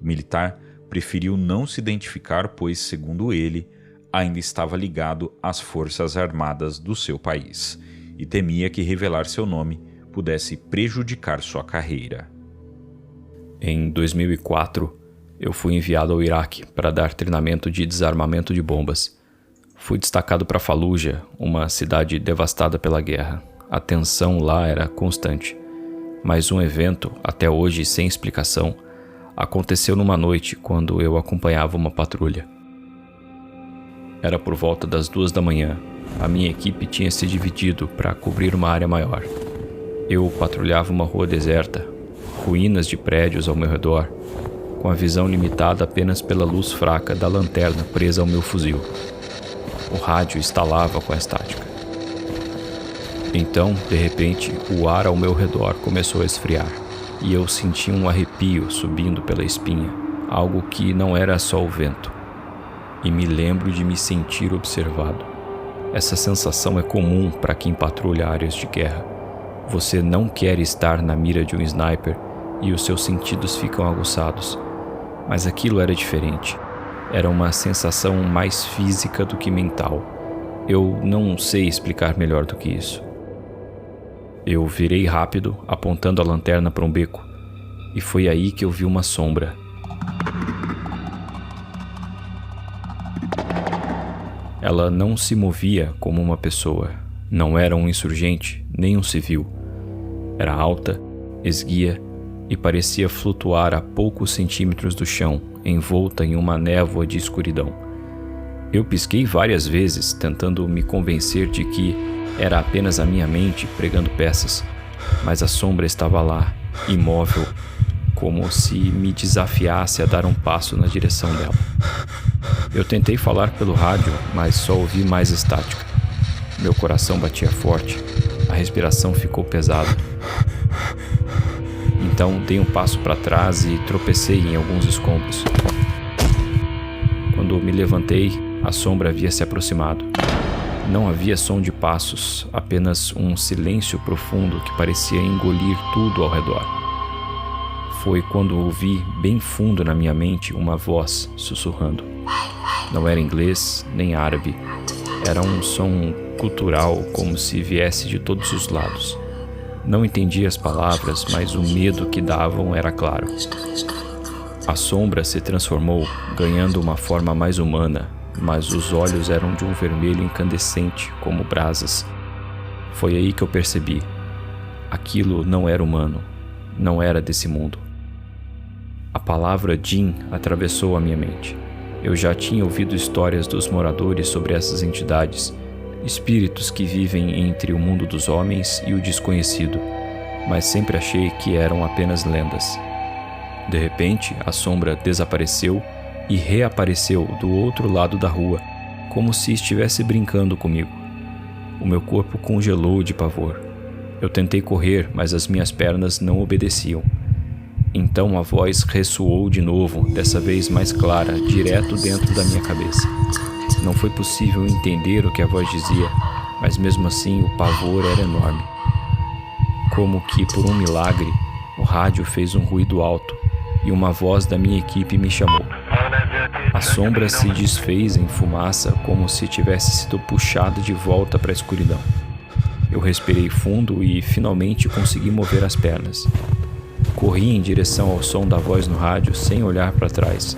O militar preferiu não se identificar, pois, segundo ele, ainda estava ligado às forças armadas do seu país e temia que revelar seu nome pudesse prejudicar sua carreira. Em 2004, eu fui enviado ao Iraque para dar treinamento de desarmamento de bombas. Fui destacado para Fallujah, uma cidade devastada pela guerra. A tensão lá era constante. Mas um evento, até hoje sem explicação, aconteceu numa noite quando eu acompanhava uma patrulha. Era por volta das 2 da manhã. A minha equipe tinha se dividido para cobrir uma área maior. Eu patrulhava uma rua deserta, ruínas de prédios ao meu redor, com a visão limitada apenas pela luz fraca da lanterna presa ao meu fuzil. O rádio estalava com a estática. Então, de repente, o ar ao meu redor começou a esfriar, e eu senti um arrepio subindo pela espinha, algo que não era só o vento. E me lembro de me sentir observado. Essa sensação é comum para quem patrulha áreas de guerra. Você não quer estar na mira de um sniper e os seus sentidos ficam aguçados. Mas aquilo era diferente. Era uma sensação mais física do que mental. Eu não sei explicar melhor do que isso. Eu virei rápido, apontando a lanterna para um beco, e foi aí que eu vi uma sombra. Ela não se movia como uma pessoa. Não era um insurgente, nem um civil. Era alta, esguia e parecia flutuar a poucos centímetros do chão, envolta em uma névoa de escuridão. Eu pisquei várias vezes, tentando me convencer de que era apenas a minha mente pregando peças, mas a sombra estava lá, imóvel, como se me desafiasse a dar um passo na direção dela. Eu tentei falar pelo rádio, mas só ouvi mais estática. Meu coração batia forte, a respiração ficou pesada. Então dei um passo para trás e tropecei em alguns escombros. Quando me levantei, a sombra havia se aproximado. Não havia som de passos, apenas um silêncio profundo que parecia engolir tudo ao redor. Foi quando ouvi, bem fundo na minha mente, uma voz sussurrando. Não era inglês, nem árabe. Era um som cultural, como se viesse de todos os lados. Não entendia as palavras, mas o medo que davam era claro. A sombra se transformou, ganhando uma forma mais humana, mas os olhos eram de um vermelho incandescente, como brasas. Foi aí que eu percebi. Aquilo não era humano, não era desse mundo. A palavra Jinn atravessou a minha mente. Eu já tinha ouvido histórias dos moradores sobre essas entidades, espíritos que vivem entre o mundo dos homens e o desconhecido, mas sempre achei que eram apenas lendas. De repente, a sombra desapareceu e reapareceu do outro lado da rua, como se estivesse brincando comigo. O meu corpo congelou de pavor. Eu tentei correr, mas as minhas pernas não obedeciam. Então a voz ressoou de novo, dessa vez mais clara, direto dentro da minha cabeça. Não foi possível entender o que a voz dizia, mas mesmo assim o pavor era enorme. Como que por um milagre, o rádio fez um ruído alto e uma voz da minha equipe me chamou. A sombra se desfez em fumaça como se tivesse sido puxada de volta para a escuridão. Eu respirei fundo e finalmente consegui mover as pernas. Corri em direção ao som da voz no rádio sem olhar para trás.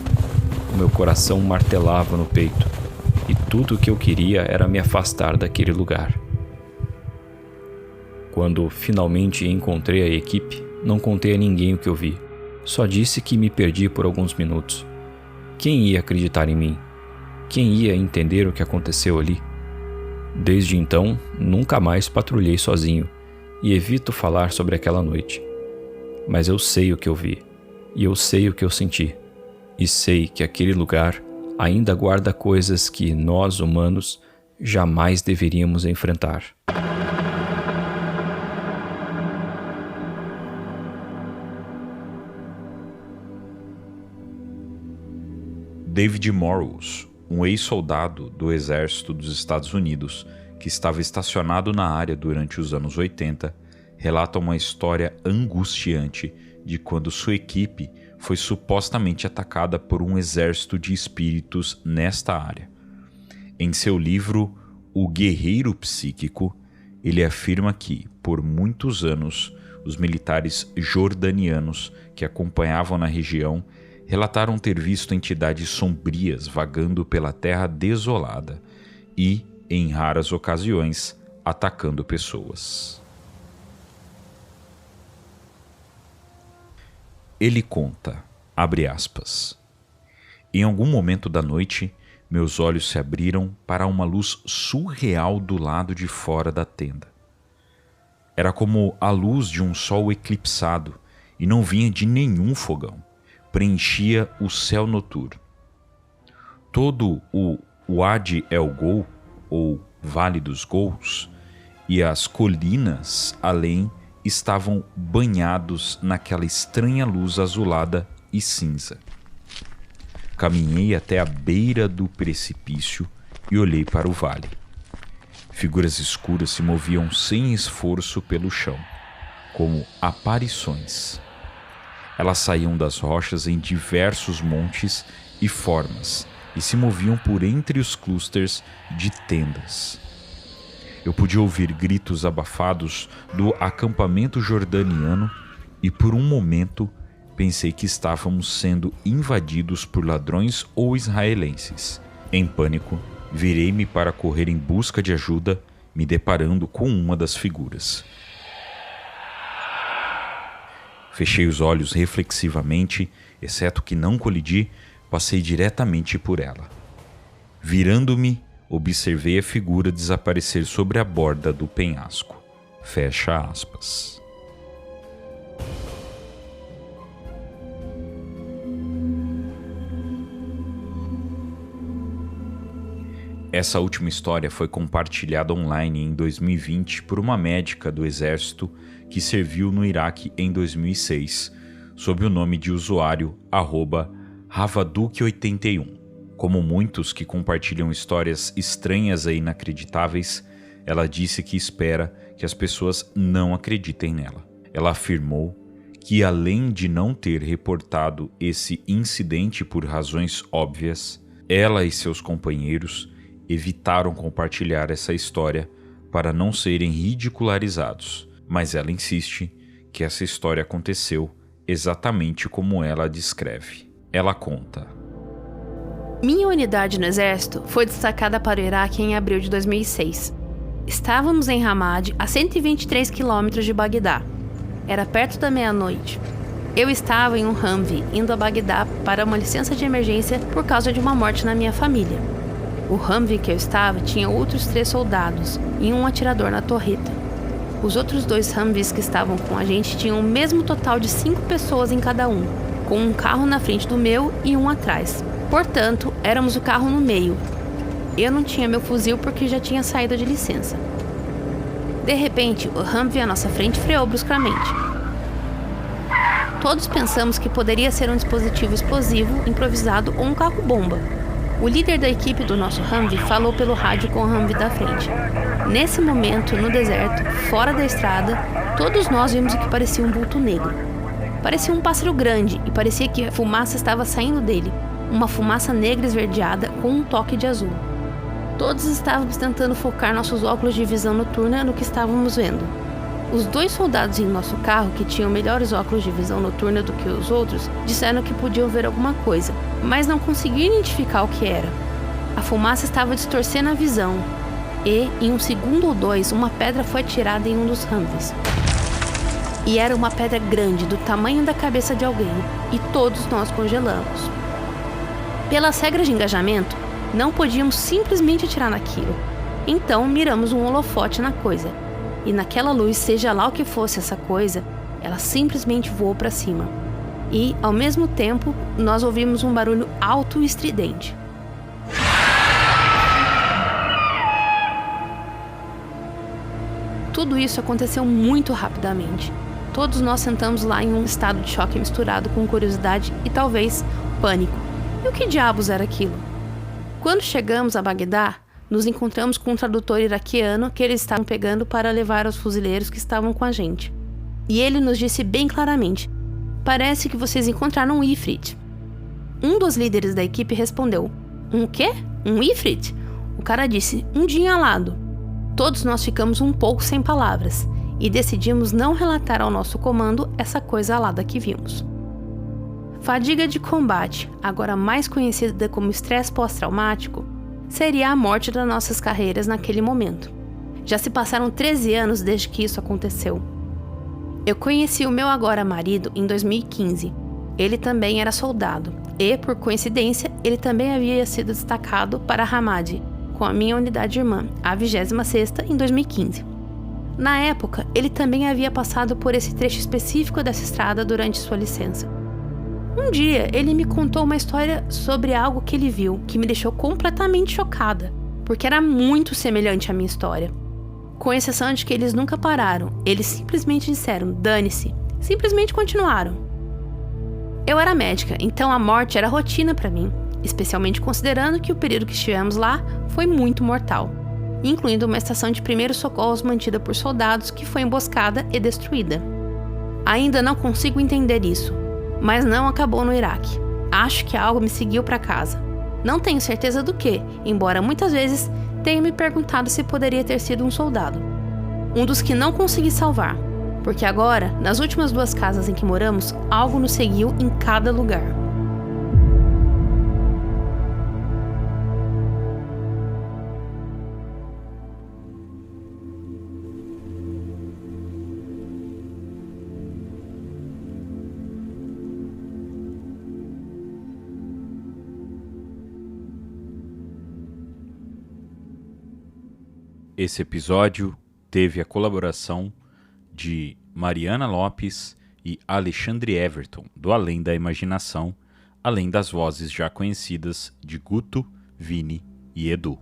O meu coração martelava no peito e tudo o que eu queria era me afastar daquele lugar. Quando finalmente encontrei a equipe, não contei a ninguém o que eu vi. Só disse que me perdi por alguns minutos. Quem ia acreditar em mim? Quem ia entender o que aconteceu ali? Desde então, nunca mais patrulhei sozinho e evito falar sobre aquela noite. Mas eu sei o que eu vi, e eu sei o que eu senti, e sei que aquele lugar ainda guarda coisas que nós, humanos, jamais deveríamos enfrentar. David Morrows, um ex-soldado do Exército dos Estados Unidos que estava estacionado na área durante os anos 80, relata uma história angustiante de quando sua equipe foi supostamente atacada por um exército de espíritos nesta área. Em seu livro O Guerreiro Psíquico, ele afirma que, por muitos anos, os militares jordanianos que acompanhavam na região relataram ter visto entidades sombrias vagando pela terra desolada e, em raras ocasiões, atacando pessoas. Ele conta, abre aspas, em algum momento da noite, meus olhos se abriram para uma luz surreal do lado de fora da tenda. Era como a luz de um sol eclipsado e não vinha de nenhum fogão. Preenchia o céu noturno. Todo o Wadi El Gol, ou Vale dos Gols, e as colinas além estavam banhados naquela estranha luz azulada e cinza. Caminhei até a beira do precipício e olhei para o vale. Figuras escuras se moviam sem esforço pelo chão, como aparições. Elas saíam das rochas em diversos montes e formas e se moviam por entre os clusters de tendas. Eu podia ouvir gritos abafados do acampamento jordaniano e por um momento pensei que estávamos sendo invadidos por ladrões ou israelenses. Em pânico, virei-me para correr em busca de ajuda, me deparando com uma das figuras. Fechei os olhos reflexivamente, exceto que não colidi, passei diretamente por ela. Virando-me, observei a figura desaparecer sobre a borda do penhasco. Fecha aspas. Essa última história foi compartilhada online em 2020 por uma médica do exército que serviu no Iraque em 2006, sob o nome de usuário @Havaduk81. Como muitos que compartilham histórias estranhas e inacreditáveis, ela disse que espera que as pessoas não acreditem nela. Ela afirmou que, além de não ter reportado esse incidente por razões óbvias, ela e seus companheiros evitaram compartilhar essa história para não serem ridicularizados, mas ela insiste que essa história aconteceu exatamente como ela a descreve. Ela conta: minha unidade no exército foi destacada para o Iraque em abril de 2006. Estávamos em Ramadi, a 123 quilômetros de Bagdá. Era perto da meia-noite. Eu estava em um Humvee indo a Bagdá para uma licença de emergência por causa de uma morte na minha família. O Humvee que eu estava tinha outros 3 soldados e um atirador na torreta. Os outros 2 Humvees que estavam com a gente tinham o mesmo total de 5 pessoas em cada um, com um carro na frente do meu e um atrás. Portanto, éramos o carro no meio. Eu não tinha meu fuzil porque já tinha saído de licença. De repente, o Humvee à nossa frente freou bruscamente. Todos pensamos que poderia ser um dispositivo explosivo improvisado ou um carro-bomba. O líder da equipe do nosso Humvee falou pelo rádio com o Humvee da frente. Nesse momento, no deserto, fora da estrada, todos nós vimos o que parecia um vulto negro. Parecia um pássaro grande e parecia que a fumaça estava saindo dele. Uma fumaça negra esverdeada com um toque de azul. Todos estávamos tentando focar nossos óculos de visão noturna no que estávamos vendo. Os 2 soldados em nosso carro, que tinham melhores óculos de visão noturna do que os outros, disseram que podiam ver alguma coisa, mas não conseguiam identificar o que era. A fumaça estava distorcendo a visão e, em um segundo ou 2, uma pedra foi atirada em um dos Humvees. E era uma pedra grande, do tamanho da cabeça de alguém, e todos nós congelamos. Pelas regras de engajamento, não podíamos simplesmente atirar naquilo. Então, miramos um holofote na coisa. E naquela luz, seja lá o que fosse essa coisa, ela simplesmente voou para cima. E, ao mesmo tempo, nós ouvimos um barulho alto e estridente. Tudo isso aconteceu muito rapidamente. Todos nós sentamos lá em um estado de choque misturado com curiosidade e talvez pânico. E o que diabos era aquilo? Quando chegamos a Bagdá, nos encontramos com um tradutor iraquiano que eles estavam pegando para levar aos fuzileiros que estavam com a gente. E ele nos disse bem claramente: parece que vocês encontraram um Ifrit. Um dos líderes da equipe respondeu: um quê? Um Ifrit? O cara disse: um dia alado. Todos nós ficamos um pouco sem palavras e decidimos não relatar ao nosso comando essa coisa alada que vimos. Fadiga de combate, agora mais conhecida como estresse pós-traumático, seria a morte das nossas carreiras naquele momento. Já se passaram 13 anos desde que isso aconteceu. Eu conheci o meu agora marido em 2015. Ele também era soldado e, por coincidência, ele também havia sido destacado para Ramadi com a minha unidade irmã, a 26ª, em 2015. Na época, ele também havia passado por esse trecho específico dessa estrada durante sua licença. Um dia, ele me contou uma história sobre algo que ele viu, que me deixou completamente chocada, porque era muito semelhante à minha história. Com exceção de que eles nunca pararam, eles simplesmente disseram, dane-se, simplesmente continuaram. Eu era médica, então a morte era rotina para mim, especialmente considerando que o período que estivemos lá foi muito mortal, incluindo uma estação de primeiros socorros mantida por soldados que foi emboscada e destruída. Ainda não consigo entender isso, mas não acabou no Iraque. Acho que algo me seguiu para casa. Não tenho certeza do que, embora muitas vezes tenha me perguntado se poderia ter sido um soldado. Um dos que não consegui salvar, porque agora, nas últimas 2 casas em que moramos, algo nos seguiu em cada lugar. Esse episódio teve a colaboração de Mariana Lopes e Alexandre Everton, do Além da Imaginação, além das vozes já conhecidas de Guto, Vini e Edu.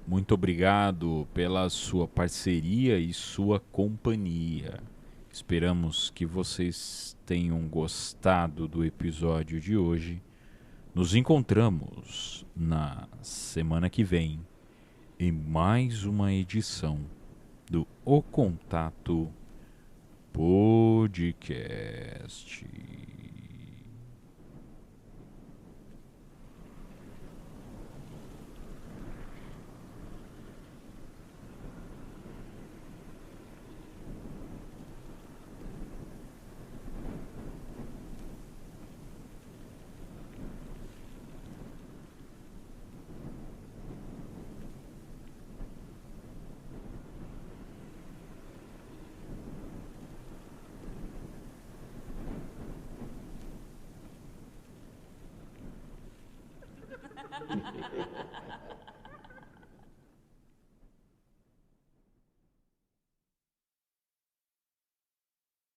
Muito obrigado pela sua parceria e sua companhia. Esperamos que vocês tenham gostado do episódio de hoje. Nos encontramos na semana que vem em mais uma edição do O Contato Podcast. Ha ha ha ha.